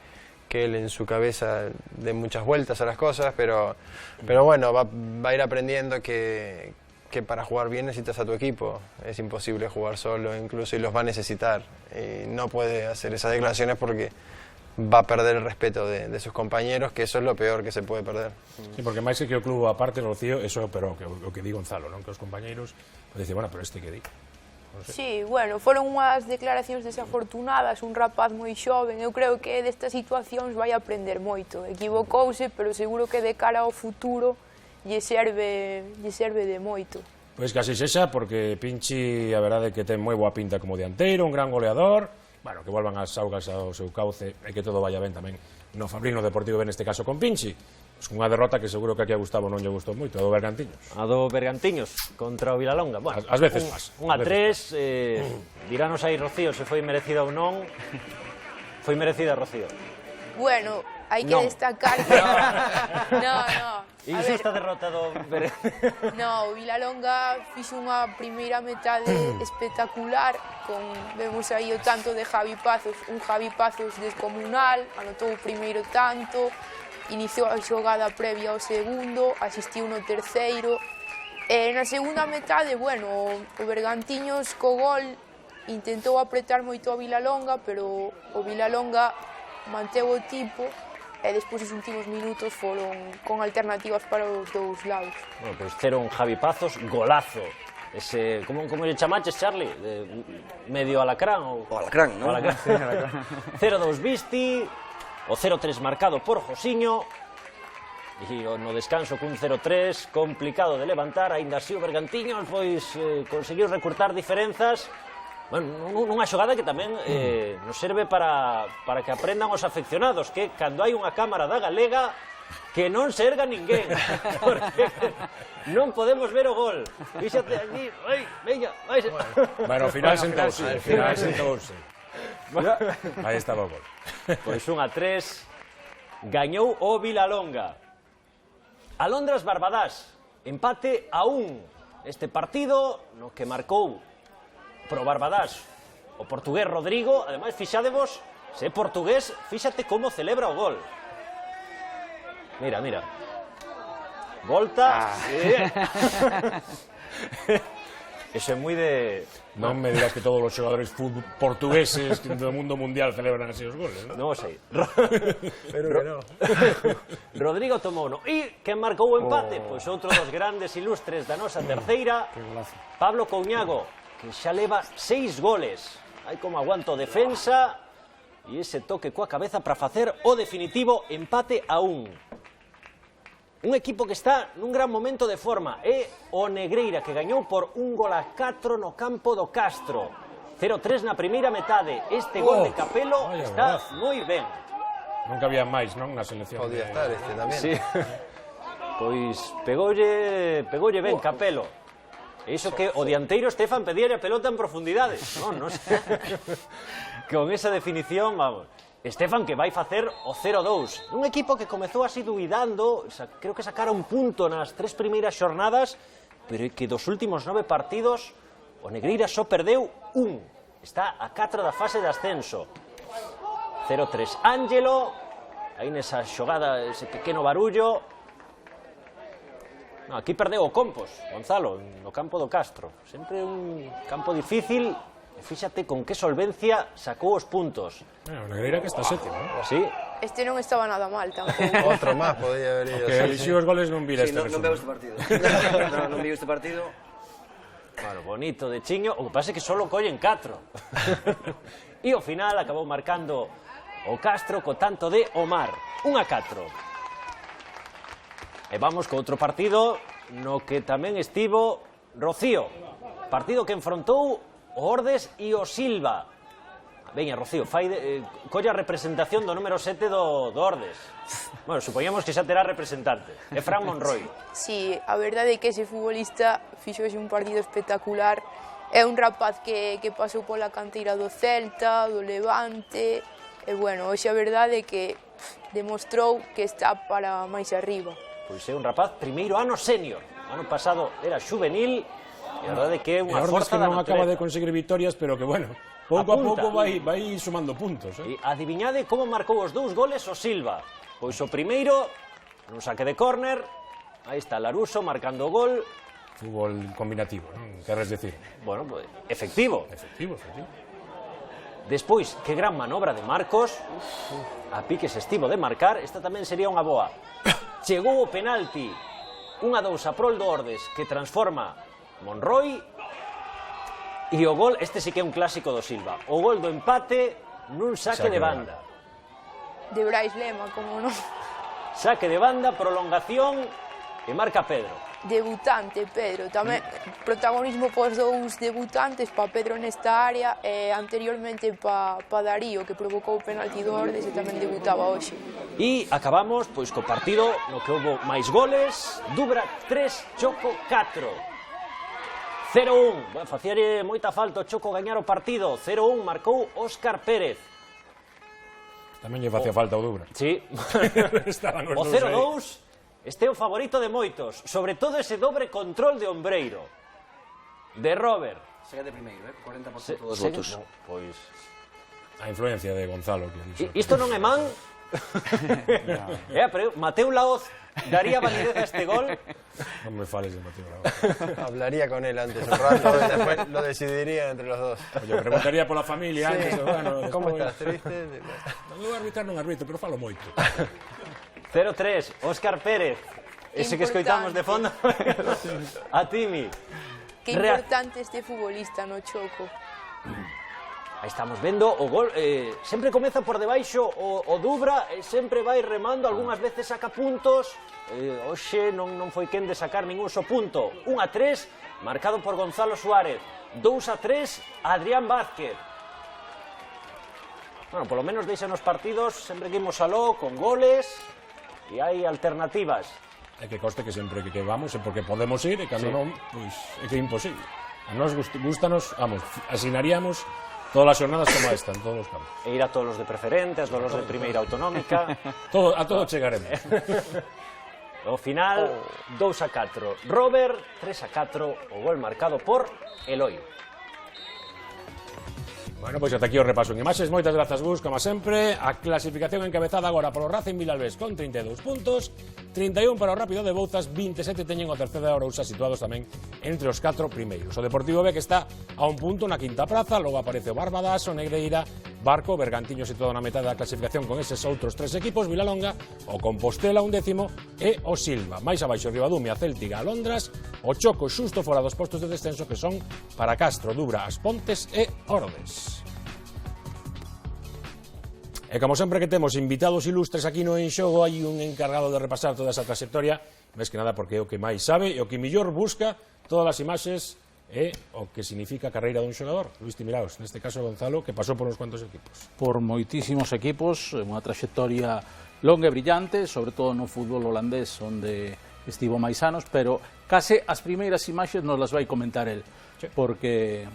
él en su cabeza dé muchas vueltas a las cosas, pero bueno, va a ir aprendiendo que para jugar bien necesitas a tu equipo. Es imposible jugar solo incluso y los va a necesitar. Y no puede hacer esas declaraciones porque va a perder el respeto de sus compañeros, que eso es lo peor que se puede perder. Sí, porque máis que o club aparte, Rocío, eso pero o que di Gonzalo, non? Que os compañeiros dicen, bueno, pero este que di. Sí, bueno, foron unhas declaracións desafortunadas, un rapaz moi xoven, eu creo que destas situacións vai aprender moito. Equivocouse, pero seguro que de cara ao futuro lle serve de moito. Pois casi sexa, porque Pinchi, a verdade, que ten moi boa pinta como dianteiro, un gran goleador, bueno, que volvan as augas ao seu cauce e que todo vaya ben tamén no Fabrino Deportivo, en este caso con Pinchi. Pues unha derrota que seguro que aquí a Gustavo non lle gustou moito, a do Bergantiños. A do Bergantiños contra o Vilalonga. Bueno, as veces más. Un a 3, dirános aí, Rocío, se foi merecida ou non. Foi merecida, Rocío. Bueno, hai que destacar que... No. Injusta derrota do Bergantiños. No, o Vilalonga fixo unha primeira metade espectacular, vemos aí o tanto de Javi Pazos, un Javi Pazos descomunal, anotou o primeiro tanto, iniciou a xogada previa ao segundo, asistiu no terceiro, e na segunda metade, bueno, o Bergantiños co gol intentou apretar moito a Vilalonga, pero o Vilalonga manteu o tipo e despois os últimos minutos foron con alternativas para os dous lados. Bueno, pois ceron Javi Pazos, golazo. Ese, como lle chamaches, Charlie? Medio alacrán? O alacrán, non? 0-2 Visti, o 0-3 marcado por Josiño, e no descanso cun 0-3 complicado de levantar, aínda así o Bergantiños pois conseguiu recortar diferenzas. Bueno, nunha xogada que tamén nos serve para que aprendan os afeccionados que cando hai unha cámara da Galega que non se erga ninguén, porque non podemos ver o gol. Fíxate allí, veña, vais. Bueno, ao final sentouse. Aí estaba o gol. Pois 1-3, gañou o Vilalonga. Alondras Barbadás, empate a 1. Este partido no que marcou pro Barbadás o portugués Rodrigo. Ademais, fixadevos, se é portugués, fíxate como celebra o gol. Mira, mira. Volta. Eso é moi de... Non me dirás que todos os xogadores portugueses do mundo mundial celebran así os goles, non? Non o sei. Pero que non. Rodrigo tomou uno. E quen marcou o empate? Pois outro dos grandes ilustres da nosa terceira, Pablo Couñago, que xa leva 6 goles. Hai como aguanto defensa e ese toque coa cabeza para facer o definitivo empate a 1. Un equipo que está nun gran momento de forma. É o Negreira, que gañou por 1-4 no campo do Castro. 0-3 na primeira metade. Este gol de Capelo está moi ben. Nunca había máis, non, na selección. Podía estar este tamén. Sí. Pois pegoulle ben Capelo. E iso que o dianteiro Estefan pedía a pelota en profundidade. Non sei. Con esa definición, vamos. Estefan que vai facer o 0-2. Un equipo que comezou así duvidando, creo que sacara un punto nas 3 primeiras xornadas, pero que dos últimos 9 partidos o Negreira só perdeu 1. Está a 4 da fase de ascenso. 0-3 Ángelo, aí nesa xogada, ese pequeno barullo. No, aquí perdeu o Compos, Gonzalo, no campo do Castro. Sempre un campo difícil. Fíxate con que solvencia sacou os puntos. O Negreira que está sétimo, non? Sí. Este non estaba nada mal tampouco. Outro máis podía haber ido. Que elixiu os goles non vira este non resumen. veo este partido. Non vi este partido. Bueno, bonito de Chiño, o que pasa é que só collen 4. E ao final acabou marcando o Castro co tanto de Omar. 1-4. E vamos co outro partido no que tamén estivo Rocío. Partido que enfrontou o Ordes e o Silva. Veña, Rocío, colla a representación do número 7 do Ordes. Bueno, supoñamos que xa terá representante. É Fran Monroy. Sí, a verdade é que ese futbolista fixoxe un partido espectacular. É un rapaz que pasou pola canteira do Celta, do Levante. E, bueno, hoxe a verdade é que demostrou que está para máis arriba. Pois é un rapaz primeiro ano senior. Ano pasado era juvenil. E a verdade é que é unha forza da non natureza. acaba de conseguir victorias, pero que, bueno, pouco a pouco vai sumando puntos. E adiviñade como marcou os 2 goles o Silva. Pois o primeiro, nun saque de córner, aí está Laruso marcando o gol. Fútbol combinativo, non? Queres decir? Bueno, pues, efectivo. Efectivo. Despois, que gran manobra de Marcos. A piques estivo de marcar. Esta tamén sería unha boa. Chegou o penalti. 1-2 a prol do Ordes, que transforma Monroy. E o gol, este sí que é un clásico do Silva. O gol do empate nun saque de banda. De Brais Lema, como non. Saque de banda, prolongación e marca Pedro. Debutante, Pedro. Tamén protagonismo pos dous debutantes, pa Pedro nesta área e anteriormente pa Darío, que provocou o penalti do Ordes e tamén debutaba hoxe. E acabamos pois co partido no que houve máis goles. Dubra 3, Choco 4. 0-1, bueno, facíare moita falta o Choco gañar o partido. 0-1 marcou Óscar Pérez. Tamén lle facía falta o Dubra. Sí. O 0-2, este é o favorito de moitos, sobre todo ese dobre control de Ombreiro. De Robert. Segue de primeiro, 40% dos votos. Pois a influencia de Gonzalo. Isto non é man, Pero Mateu Laoz daría validez a este gol. No me fales de Mateu Laoz. Hablaría con él antes un rato y después lo decidirían entre los dos. Yo preguntaría por la familia Sí. antes. Bueno, ¿Cómo despois. estás? ¿Triste? Non vou arbitrar, non arbitro, pero falo moito. 0-3, Óscar Pérez. Ese que escoitamos de fondo. A Timi. Que importante este futbolista no Choco. Aí estamos vendo o gol, sempre comeza por debaixo o Dubra, sempre vai remando, algunhas veces saca puntos, hoxe non foi quen de sacar ningún só punto. 1-3, marcado por Gonzalo Suárez. 2-3, Adrián Vázquez. Bueno, polo menos deixan os partidos, sempre que imos aló, con goles, e hai alternativas. É que coste que sempre que vamos é porque podemos ir, e cando non, pois é que é imposible. A nós gustanos, vamos, asinaríamos todas as jornadas como esta, en todos os campos. E ir a todos os de preferente, a todos os de primeira autonómica. A todo chegaremos. O final, 2-4. Robert, 3-4, o gol marcado por Eloi. Bueno, pois ata aquí o repaso en imaxes. Moitas grazas, Gus, como sempre. A clasificación encabezada agora polo Racing Vilalbés con 32 puntos, 31 para o Rápido de Bouzas, 27 teñen o terceiro Arousa, situados tamén entre os 4 primeiros. O Deportivo B que está a un punto na quinta praza, logo aparece o Barbadas, o Negreira, Barco, Bergantiño situado na metade da clasificación con eses outros 3 equipos, Vilalonga, o Compostela, 11º, e o Silva. Mais abaixo, Ribadumia, Céltiga, Alondras, o Choco xusto fora dos postos de descenso que son para Castro, Dubra, As Pontes e Ordes. E como sempre que temos invitados ilustres aquí no En Xogo, hai un encargado de repasar toda esa trayectoria, máis que nada porque é o que máis sabe e o que mellor busca todas as imaxes e o que significa a carreira dun xogador. Luis Timiraos, neste caso Gonzalo, que pasou por uns cuantos equipos. Por moitísimos equipos, unha trayectoria longa e brillante, sobre todo no fútbol holandés, onde estivo máis anos, pero case as primeiras imaxes nos las vai comentar el, porque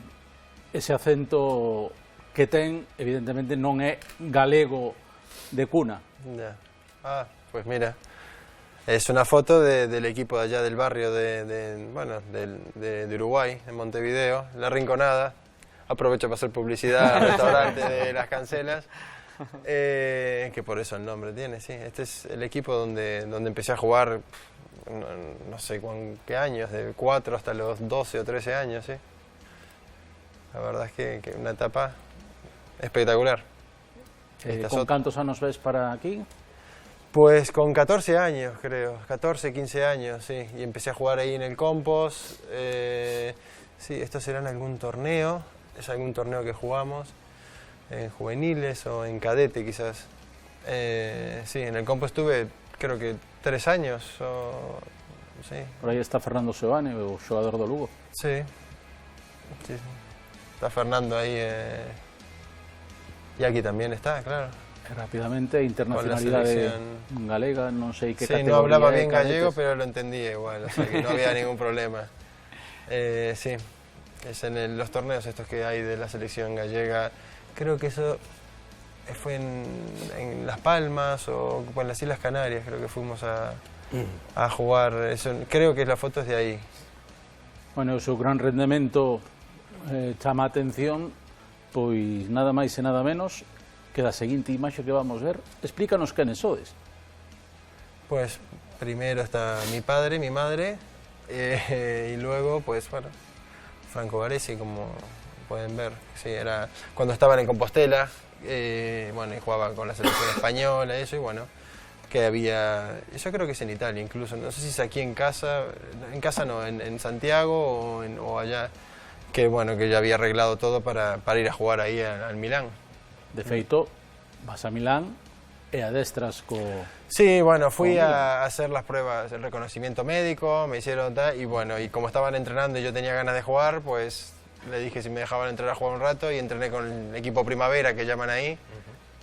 ese acento que ten, evidentemente, non é galego de cuna. Ya. Pues mira, es una foto del equipo de allá del barrio de Uruguay, en Montevideo, La Rinconada. Aprovecho para hacer publicidad al restaurante de Las Cancelas, que por eso el nombre tiene, sí. Este es el equipo donde empecé a jugar, no sé qué años, de 4 hasta los 12 o 13 años, sí. La verdad es que una etapa espectacular. Con cantos anos ves para aquí? Pues con 14 años, creo, 14, 15 años, sí, y empecé a jugar ahí en el Compost. Sí, esto será en algún torneo, es algún torneo que jugamos, en juveniles o en cadete quizás. Sí, en el Compost estuve, creo que 3 años, sí. Por aí está Fernando Seoane, o xogador do Lugo. Sí, sí. Está Fernando ahí, y aquí también está, claro. Rápidamente, internacionalidade galega, non sei que categoría. Sí, no hablaba bien gallego, pero lo entendía igual, o sea que no había ningún problema. Sí, es en los torneos estos que hay de la selección gallega, creo que eso fue en Las Palmas o en las Islas Canarias, creo que fuimos a jugar, eso, creo que la foto es de ahí. Bueno, o seu gran rendemento chama a atención, pois nada máis e nada menos que da seguinte imaxe que vamos ver. Explícanos quenes sodes. Pues primero está mi padre, mi madre, y luego, pues bueno, Franco Baresi, como pueden ver. Sí, era cuando estaban en Compostela, bueno, y jugaba con la selección española y eso, y bueno, que había, yo creo que es en Italia incluso, no sé si es aquí en casa no, en Santiago o allá, que bueno, que ya había arreglado todo para ir a jugar ahí al Milán. De feito, vas a Milán e adestras co... Sí, bueno, fui a hacer las pruebas, el reconocimiento médico, me hicieron tal, y bueno, y como estaban entrenando y yo tenía ganas de jugar, pues le dije si me dejaban entrar a jugar un rato y entrené con el equipo Primavera, que llaman ahí,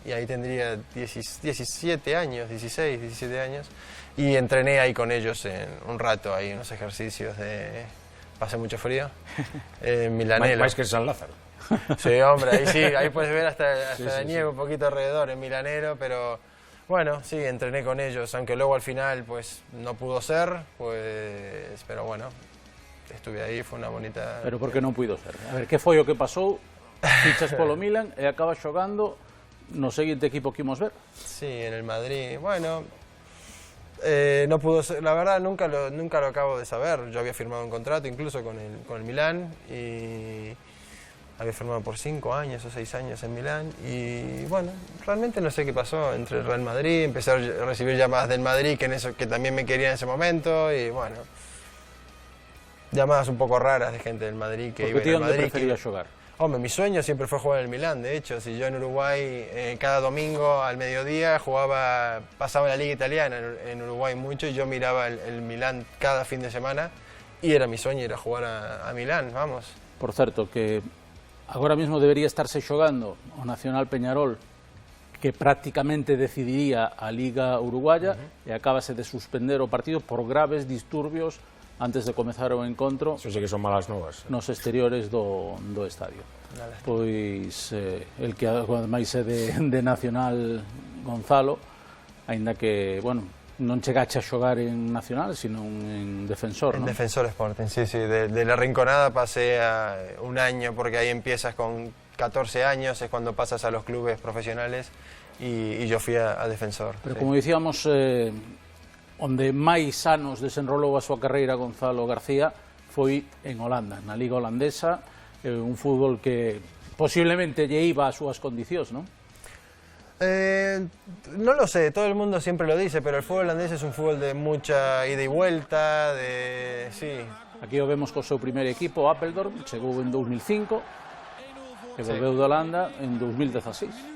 y ahí tendría 17 años, 16, 17 años, y entrené ahí con ellos un rato, ahí unos ejercicios de... Pasé mucho frío, Milanelo. Más que en San Lázaro. Sí, hombre, ahí sí, ahí puedes ver hasta la nieve un poquito alrededor, en Milanero, pero bueno, sí, entrené con ellos, aunque luego al final pues no pudo ser, pues, pero bueno, estuve ahí, fue una bonita... Pero por que non puido ser? A ver, que foi o que pasou? Fichas polo Milan e acabas xogando no seguinte equipo que imos ver. Sí, en el Madrid, bueno, no pudo ser, la verdad nunca lo acabo de saber. Yo había firmado un contrato incluso con el Milán y había firmado por 5 años o 6 años en Milán y bueno, realmente no sé qué pasó entre el Real Madrid, empecé a recibir llamadas del Madrid que también me querían en ese momento y bueno, llamadas un poco raras de gente del Madrid que iba al Madrid. ¿Por qué prefería jugar? Hombre, mi sueño siempre fue jugar en el Milán, de hecho, si yo en Uruguay cada domingo al mediodía pasaba la Liga Italiana en Uruguay mucho y yo miraba el Milán cada fin de semana y era mi sueño ir a jugar a Milán, vamos. Por certo, que agora mesmo debería estarse xogando o Nacional Peñarol, que prácticamente decidiría a Liga Uruguaya, e acabase de suspender o partido por graves disturbios antes de comezar o encontro. Eso sí que son malas novas. Nos exteriores do estadio. Pois el que ademais é de Nacional, Gonzalo, aínda que, bueno, non chegache a xogar en Nacional, sino en Defensor, En ¿no? Defensor Sporting, sí, sí. De la Rinconada pasé a un año, porque ahí empiezas con 14 años, es cuando pasas a los clubes profesionales, y yo fui a Defensor. Pero sí. como dicíamos, onde máis anos desenrolou a súa carreira Gonzalo García foi en Holanda, na Liga Holandesa, un fútbol que posiblemente lle iba ás súas condicións, ¿no? No lo sé, todo el mundo siempre lo dice, pero el fútbol holandés es un fútbol de mucha ida y vuelta, sí. Aquí o vemos co seu primeiro equipo, Apeldoorn, chegou en 2005, e volveu de Holanda en 2016.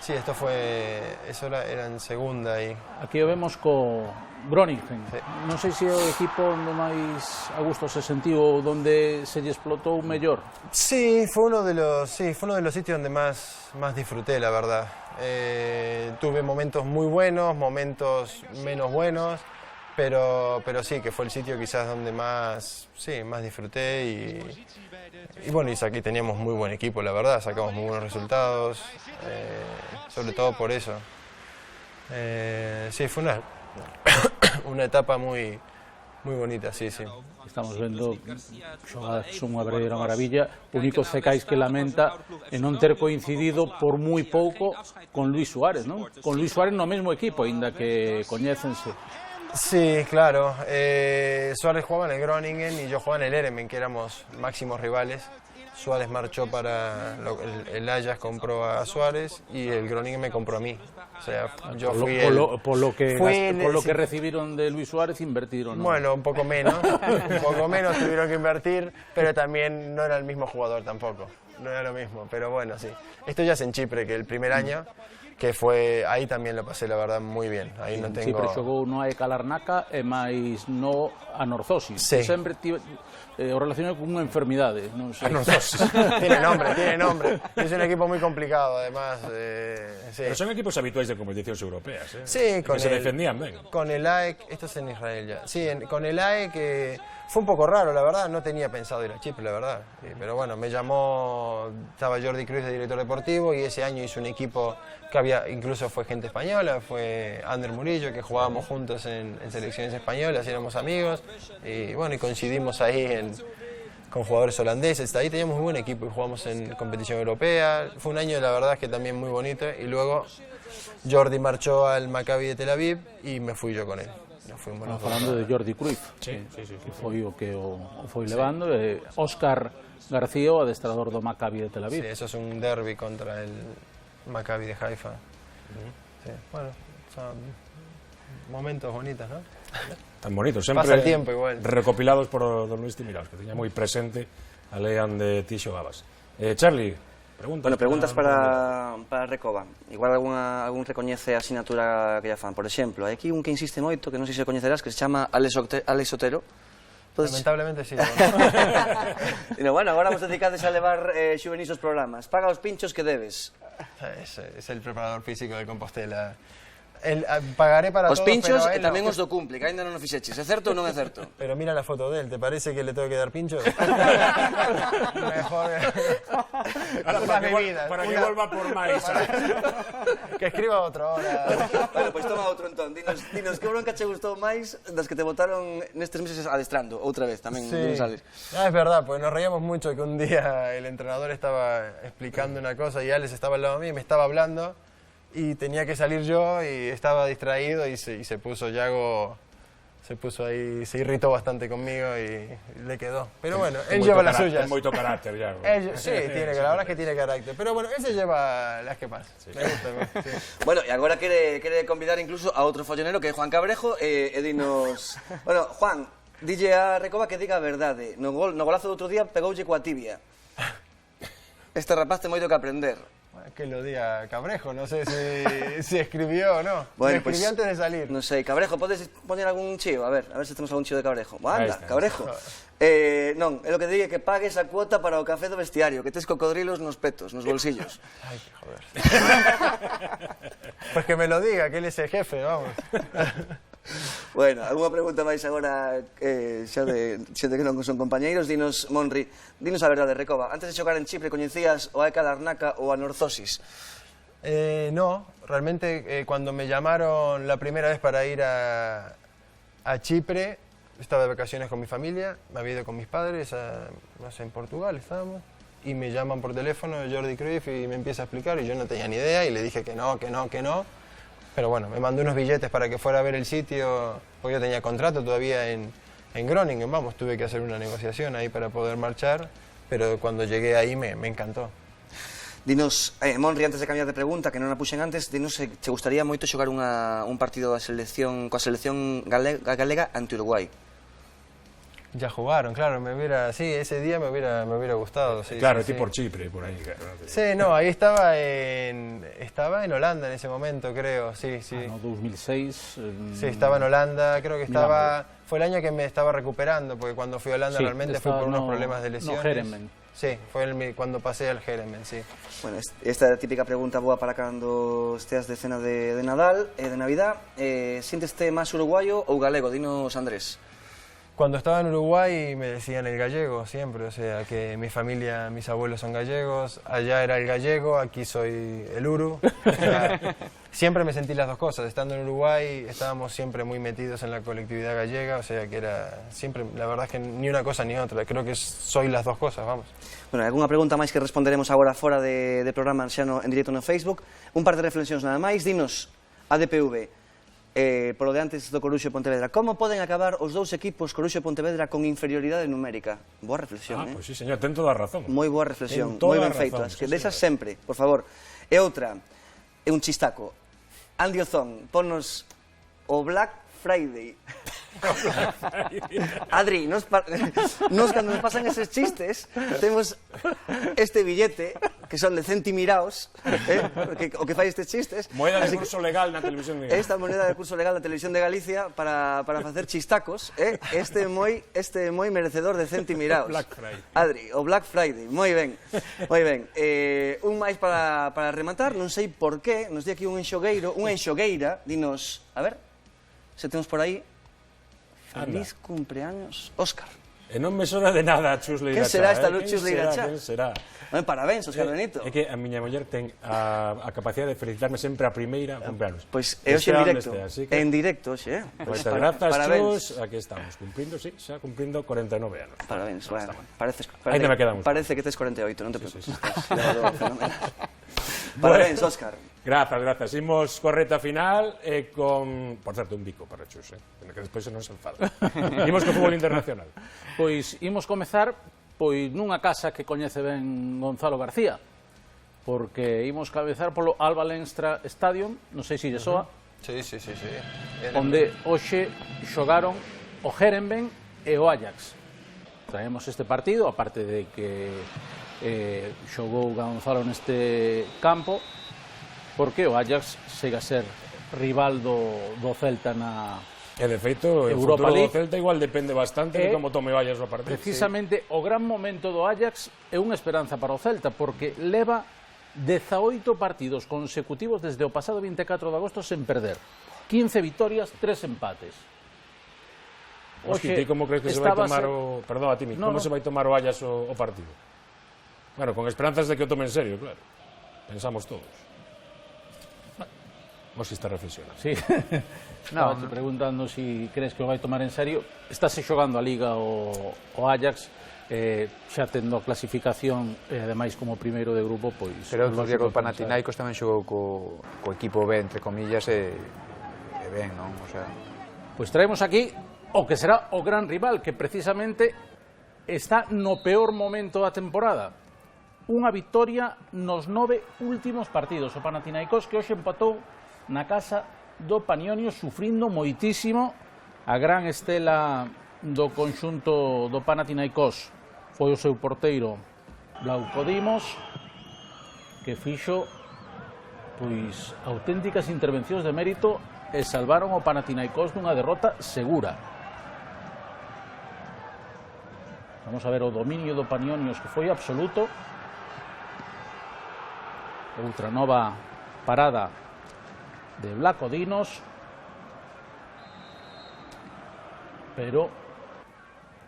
Sí, eso era en segunda aí. Aquí o vemos co Groningen. Sí. Non sei se é o equipo onde máis a gusto se sentiu ou onde se lle explotou mellor. Sí, fue uno de los sitios donde más disfruté, la verdad. Tuve momentos muy buenos, momentos menos buenos, pero sí, que fue el sitio quizás donde más disfruté y bueno, y aquí teníamos muy buen equipo, la verdad, sacamos muy buenos resultados, sobre todo por eso. Sí, fue una etapa muy bonita, sí. Estamos vendo xogadas que son unha verdadeira maravilla. O único Cecais que lamenta é non ter coincidido por moi pouco con Luis Suárez, non? Con Luis Suárez no mesmo equipo, aínda que coñécense. Sí, claro. Suárez jugaba en el Groningen y yo jugaba en el Eremen, que éramos máximos rivales. Suárez marchó para el Ajax, compró a Suárez y el Groningen me compró a mí. O sea, yo fui por lo que recibieron de Luis Suárez invertieron, ¿no? Bueno, un poco menos tuvieron que invertir, pero también no era el mismo jugador tampoco. No era lo mismo, pero bueno, sí. Esto ya es en Chipre, que el primer año que fue, ahí también lo pasé, la verdad, muy bien. Ahí no tengo... Chipre xogou no AEK Larnaca e máis no anorzosis. Sí. Sempre o relacionado con unha enfermidade, non sei. Anorzosis. tiene nombre. Es un equipo muy complicado, además. Sí. Pero son equipos habituales de competiciones europeas, ¿eh? Sí, que se defendían bien. Con el AEK, esto es en Israel ya. Sí, con el AEK fue un poco raro, la verdad. No tenía pensado ir a Chipre, la verdad. Sí, pero bueno, me llamó, estaba Jordi Cruz de director deportivo y ese año hizo un equipo que incluso fue gente española, fue Ander Murillo, que jugábamos juntos en selecciones españolas, éramos amigos y bueno, y coincidimos ahí con jugadores holandeses. Ahí teníamos muy buen equipo y jugamos en competición europea. Fue un año, la verdad, que también muy bonito. Y luego Jordi marchó al Maccabi de Tel Aviv y me fui yo con él. Estamos falando de Jordi Cruyff, que foi o que o foi levando, Óscar García, o adestrador do Maccabi de Tel Aviv. Sí, eso es un derbi contra el Maccabi de Haifa. Sí, bueno, son momentos bonitos, ¿no? Tan bonitos, sempre pasa el tiempo igual. Recopilados por don Luis Timiraos, que tenía moi presente a lean de Tixo Gabas. Charlie, preguntas para Recoba. Igual algún recoñece a asignatura que ya fan. Por exemplo, hai aquí un que insiste moito, que non sei se coñecerás, que se chama Alex Otero. Lamentablemente sí. Bueno, agora vos dedicades a levar xuvenis os programas. Paga os pinchos que debes. Es el preparador físico de Compostela. Pagaré para os todos, pinchos pero a e él tamén no. os do cumple, que ainda non o fixeches. É certo ou non é certo? Pero mira la foto de él, ¿te parece que le tengo que dar pincho? Mejor. Ahora, para que vuelva por máis. Que escriba otro ahora. Bueno, pois toma outro entón. Dinos que bronca che gustou máis das que te botaron nestes meses adestrando, outra vez tamén. Sí. Es verdad, pues nos reíamos mucho que un día el entrenador estaba explicando una cosa y Alex estaba al lado de mí y me estaba hablando y tenía que salir yo y estaba distraído y se puso Yago, se puso ahí, se irritó bastante conmigo y le quedó. Pero bueno, él lleva las suyas. Es moito carácter, Yago. Sí, la verdad es que tiene carácter. Pero bueno, él se lleva las que más. Sí. Me gusta. Sí. Bueno, e agora quere convidar incluso a outro follonero que é Juan Cabrejo e dinos... Bueno, Juan, dille a Recoba que diga a verdade. No golazo do outro día pegoulle coa tibia. Este rapaz ten moito que aprender. Que lo diga Cabrejo, no sé si escribió o no. Bueno, me escribí antes de salir. No sei, Cabrejo, podes poner algún chío? A ver se temos algún chío de Cabrejo. Anda, Cabrejo. Non, é o que diga que pagues a cuota para o café do vestiario, que tes cocodrilos nos petos, nos bolsillos. Ay, que joder. Pues que me lo diga, que él es el jefe, vamos. Bueno, algunha pregunta máis agora xa de que non son compañeiros. Dinos, Monri, dinos a verdade, Recoba. Antes de xogar en Chipre, coñecías o AEK Larnaca ou a Norzosis? No, realmente cuando me llamaron la primera vez para ir a Chipre, estaba de vacaciones con mi familia, me había ido con mis padres, no sé, en Portugal estábamos, y me llaman por teléfono Jordi Cruyff y me empieza a explicar y yo no tenía ni idea y le dije que no. Pero bueno, me mandó unos billetes para que fuera a ver el sitio, porque yo tenía contrato todavía en Groningen, vamos, tuve que hacer una negociación ahí para poder marchar, pero cuando llegué ahí me encantó. Dinos, Monri, antes de cambiar de pregunta, que non a puxen antes, dinos se te gustaría moito xogar un partido coa selección galega ante Uruguai. Ya jugaron, claro, ese día me hubiera gustado. Sí, claro, sí, por Chipre, por ahí. Claro. Sí, no, ahí estaba en Holanda en ese momento, creo, sí. No, 2006. Sí, estaba en Holanda, creo que estaba... Fue el año que me estaba recuperando, porque cuando fui a Holanda realmente fue por unos problemas de lesiones. Herenmen. Sí, fue cuando pasé al Herenmen, sí. Bueno, esta é a típica pregunta boa para cando esteas de cena de Nadal, de Navidad. Siénteste máis uruguayo ou galego? Dinos, Andrés. Cuando estaba en Uruguay me decían el gallego siempre, o sea que mi familia, mis abuelos son gallegos, allá era el gallego, aquí soy el uru. O sea, siempre me sentí las dos cosas, estando en Uruguay estábamos siempre muy metidos en la colectividad gallega, o sea que era siempre, la verdad es que ni una cosa ni otra, creo que soy las dos cosas, vamos. Bueno, algunha pregunta máis que responderemos agora fora de programa xa en directo no Facebook. Un par de reflexións nada máis, dinos a DPV. Polo de antes do Coruxo e Pontevedra. Como poden acabar os dous equipos, Coruxo e Pontevedra, con inferioridade numérica? Boa reflexión, Pois sí, señor, ten toda a razón. Moi boa reflexión, moi ben feito. As que desas sempre, por favor. E outra, é un chistaco. Andy Ozón, ponnos o Black Friday. Adri, nos cando nos pasan eses chistes temos este billete que son de centimiraos, o que fai estes chistes. Moeda de curso legal na televisión de Galicia. Esta moneda de curso legal da televisión de Galicia para facer chistacos, este moi merecedor de centimiraos. Black Friday. Adri, o Black Friday, moi ben. Un máis para rematar, non sei por qué, nos di aquí unha enxogueira, dinos, a ver, se temos por aí. Feliz cumpleaños, Óscar. E non me sona de nada, Chus Leiracha. Que será esta Chus Leiracha? Quen será? Parabéns, Óscar Benito. É que a miña muller ten a capacidade de felicitarme sempre a primeira cumpleaños. Pois é hoxe en directo, hoxe, Moitas grazas, Chus, aquí estamos, cumprindo, sí, xa cumprindo 49 anos. Parabéns, bueno, ainda me quedamos. Parece que tes 48, non te preocupes. Parabéns, Óscar. Grazas. Imos co reta final con, por certo, un bico para Chus, que despois se non se enfada. Imos co fútbol internacional. Pois imos comezar nunha casa que coñece ben Gonzalo García, porque imos cabezar polo Alba Lenstra Stadium, non sei se lle soa. Sí. Onde hoxe xogaron o Herenben e o Ajax. Traemos este partido, aparte de que xogou Gonzalo neste campo, porque o Ajax segue a ser rival do Celta na E de feito, o futuro do Celta igual depende bastante de como tome Vallas o partido. Precisamente o gran momento do Ajax é unha esperanza para o Celta, porque leva 18 partidos consecutivos desde o pasado 24 de agosto sen perder. 15 vitorias, 3 empates. Oxe, ti como crees que se vai tomar o... Perdón, Timi, como se vai tomar o Ajax o partido? Bueno, con esperanzas de que o tome en serio, claro. Pensamos todos. Vos está reflexionando. Sí. Estaba te preguntando si crees que o vai tomar en serio. Estáse xogando a Liga o Ajax, xa tendo a clasificación, ademais como primeiro de grupo, pois... Pero outro día co Panathinaikos tamén xogou co equipo B, entre comillas, e ben, non? O sea... Pois traemos aquí o que será o gran rival, que precisamente está no peor momento da temporada. Unha victoria nos 9 últimos partidos. O Panathinaikos, que hoxe empatou na casa do Panionios, sufrindo moitísimo. A gran estela do conxunto do Panathinaikos foi o seu porteiro Vlauko Dimos, que fixo pois auténticas intervencións de mérito e salvaron o Panathinaikos dunha derrota segura. Vamos a ver o dominio do Panionios, que foi absoluto. Outra nova parada de Vlauko Dimos, pero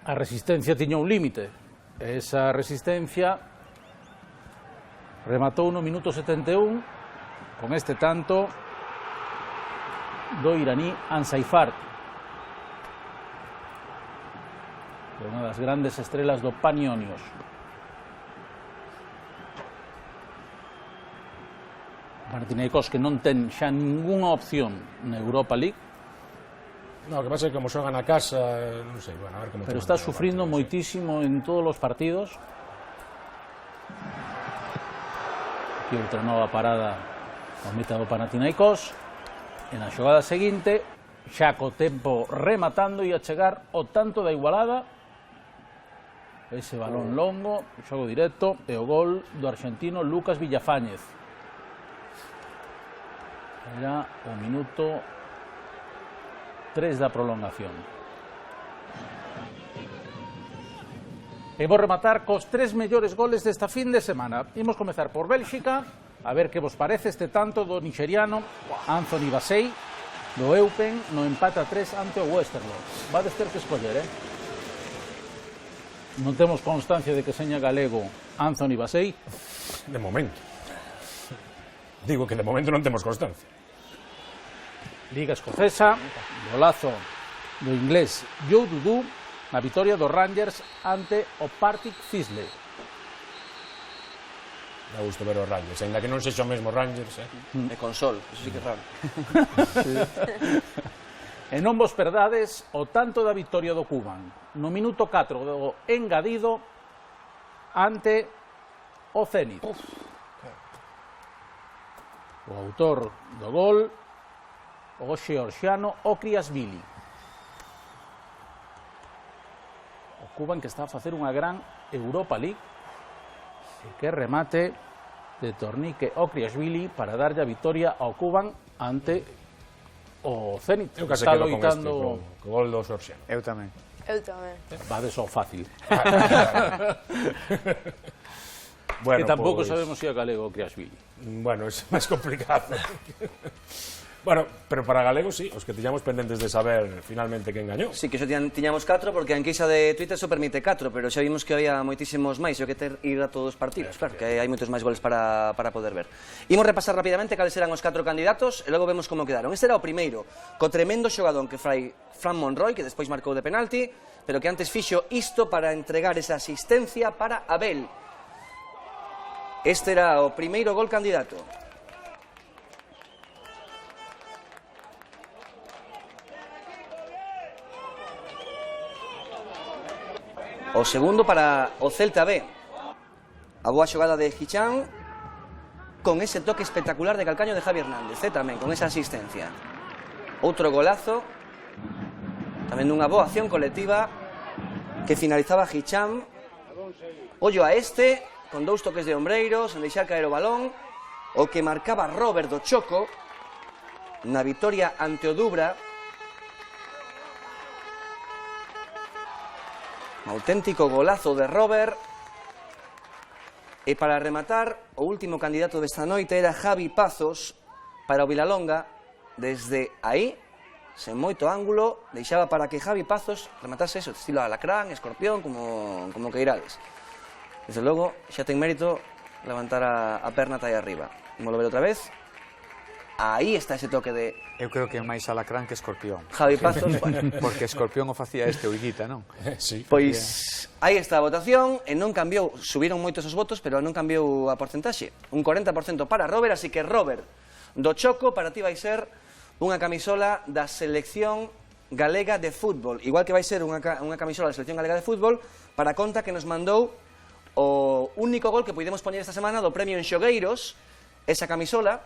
a resistencia tiña un límite. Esa resistencia rematou no minuto 71 con este tanto do iraní Ansaifar, unha das grandes estrelas do Panionios. Panathinaikos, que non ten xa ningunha opción na Europa League. No, que pasa é que como xogan a casa, non sei, bueno, a ver como... Pero está sufrindo moitísimo en todos os partidos. Aquí outra nova parada ao meta do Panathinaikos. E na xogada seguinte, xa co tempo rematando, e a chegar o tanto da igualada. Ese balón longo, o xogo directo, e o gol do argentino Lucas Villafáñez. Era o minuto 3 da prolongación. E vou rematar cos 3 mellores goles desta fin de semana. Imos comezar por Bélxica, a ver que vos parece este tanto do nixeriano Anthony Basey, do Eupen, no empate a 3 ante o Westerlo. Vades ter que escoller, Non temos constancia de que seña galego Anthony Basey. De momento. Digo que de momento non temos constancia. Liga escocesa, golazo do inglés Joe Dudu na vitoria dos Rangers ante o Partick Thistle. Me gusta ver os Rangers, ainda que non sexa o mesmo Rangers, E con sol, eso sí que é raro. E non vos perdades o tanto da vitoria do Cuban no minuto 4 do engadido ante o Zenit. O autor do gol, o xeorxiano Okriasvili. O Cuban, que está a facer unha gran Europa League, e que remate de Tornique Okriasvili para darlle a vitoria ao Cuban ante o Zenit. Eu que se quedo con este, co gol do xeorxiano. Eu tamén. Eu tamén. Vades ao fácil. Bueno, que tampouco pues... sabemos se é galego Okriasvili. Bueno, é máis complicado. Bueno, pero para galegos sí, os que tiñamos pendentes de saber finalmente quen gañou. Sí, que xo tiñamos 4, porque a enquisa de Twitter só permite 4, pero xa vimos que había moitísimos máis, e o que ter ir a todos os partidos, claro, que hai moitos máis goles para poder ver. Imos repasar rapidamente cales eran os 4 candidatos, e logo vemos como quedaron. Este era o primeiro, co tremendo xogadón que fai Fran Monroy, que despois marcou de penalti, pero que antes fixo isto para entregar esa asistencia para Abel. Este era o primeiro gol candidato. O segundo para o Celta B. A boa xogada de Hicham con ese toque espectacular de calcaño de Javi Hernández, tamén, con esa asistencia. Outro golazo, tamén dunha boa acción colectiva que finalizaba Hicham. Ollo a este, con 2 toques de ombreiro, sen deixar caer o balón, o que marcaba Robert do Choco na vitoria ante o Dubra. Un auténtico golazo de Robert. E para rematar, o último candidato desta noite era Javi Pazos para o Vilalonga. Desde aí, sen moito ángulo, deixaba para que Javi Pazos rematase eso, estilo alacrán, escorpión, como queirades. Desde logo, xa ten mérito levantar a perna ata aí arriba. Vamos ver outra vez. Aí está ese toque de... Eu creo que é máis alacrán que escorpión. Javi Pazos, bueno. Porque escorpión o facía o Higuita, non? Sí. Pois aí está a votación, e non cambiou, subiron moitos os votos, pero non cambiou a porcentaxe. Un 40% para Robert, así que Robert, do Choco, para ti vai ser unha camisola da selección galega de fútbol. Igual que vai ser unha camisola da selección galega de fútbol para a conta que nos mandou o único gol que podemos poñer esta semana do premio en Xogueiros, esa camisola,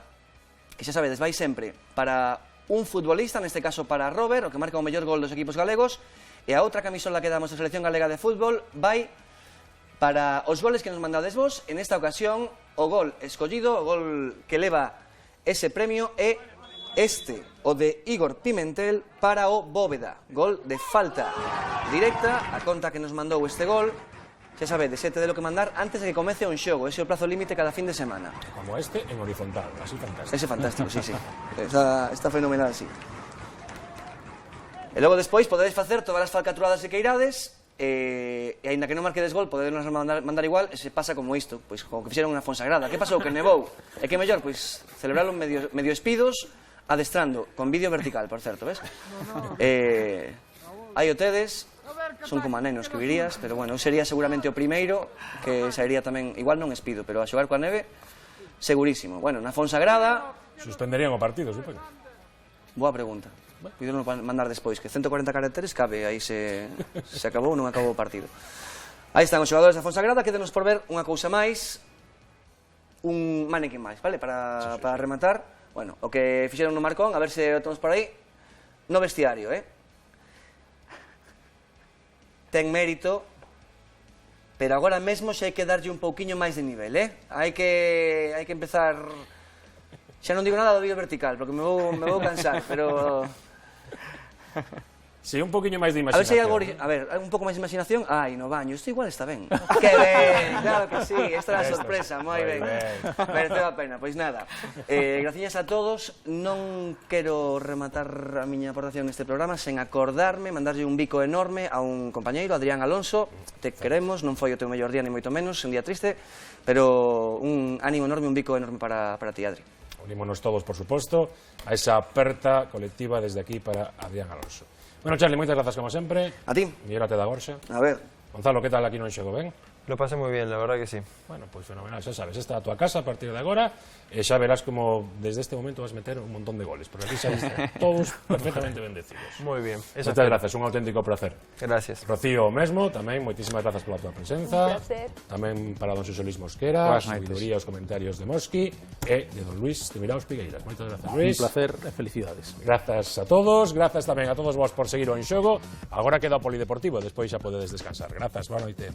que xa sabedes, vai sempre para un futbolista, neste caso para Robert, o que marca o mellor gol dos equipos galegos, e a outra camisola que damos a selección galega de fútbol vai para os goles que nos mandades vos. En esta ocasión, o gol escollido, o gol que leva ese premio é este, o de Igor Pimentel para o Bóveda. Gol de falta directa, a conta que nos mandou este gol. Xa sabedes, tedelo que mandar antes de que comece un xogo. Ese é o plazo límite cada fin de semana. Como este, en horizontal, así fantástico. Ese fantástico, sí. Está fenomenal así. E logo despois podedes facer todas as falcaturadas que queirades, e aínda que non marquedes gol, podedes mandar igual, e se pasa como isto, pois como que fixeron unha Fonsagrada. Que pasou? Que nevou. E que mellor, pois, celebralo medio espidos, adestrando, con vídeo vertical, por certo, ves? Aí o tedes. Son como nenos que virías, pero bueno, eu sería seguramente o primeiro que sairía tamén, igual non espido, pero a xogar coa neve, segurísimo. Bueno, na Fonsagrada... Suspenderían o partido, supongo. Boa pregunta. Pídelo mandar despois, que 140 caracteres cabe, aí se acabou ou non acabou o partido. Aí están os xogadores da Fonsagrada, quédenos por ver unha cousa máis, un manequín máis, vale? Para rematar, bueno, o que fixeron no Marcón, a ver se o temos por aí, no vestiario, ten mérito, pero agora mesmo xa hai que darlle un pouquiño máis de nivel, hai que empezar... Xa non digo nada do vídeo vertical, porque me vou cansar, pero... Sí, un poquinho máis de imaginación. A ver se hai algo... A ver, un pouco máis de imaginación. Ai, no baño, isto igual está ben. Que ben, claro que sí, esta é a sorpresa, moi ben. Mereceu a pena, pois nada. Graciñas a todos, non quero rematar a miña aportación neste programa sen acordarme, mandarlle un bico enorme a un compañeiro, Adrián Alonso. Te queremos, non foi o teu mellor día, ni moito menos, un día triste, pero un ánimo enorme, un bico enorme para ti, Adri. Unímonos todos, por suposto, a esa aperta colectiva desde aquí para Adrián Alonso. Bueno, Charlie, moitas grazas como sempre. A ti. Miguel Ate da Gorxa. A ver. Gonzalo, que tal aquí no Xogo, ben? Lo pasé muy bien, la verdad que sí. Bueno, pues fenomenal, xa sabes, esta é a tua casa a partir de agora, e xa verás como desde este momento vas meter un montón de goles, porque aquí xa están todos perfectamente bendecidos. Muy bien. Moitas gracias, un auténtico placer. Gracias. Rocío mesmo, tamén, moitísimas grazas pola tua presenza. Un placer. Tamén para don Xosé Luis Mosquera, a sabiduría os comentarios de Mosqui, e de don Luis Temiraos Pigueiras. Moitas grazas, Luis. Un placer e felicidades. Grazas a todos, grazas tamén a todos vos por seguir o En Xogo. Agora queda o polideportivo, despois xa podedes descansar. Grazas, boa noite.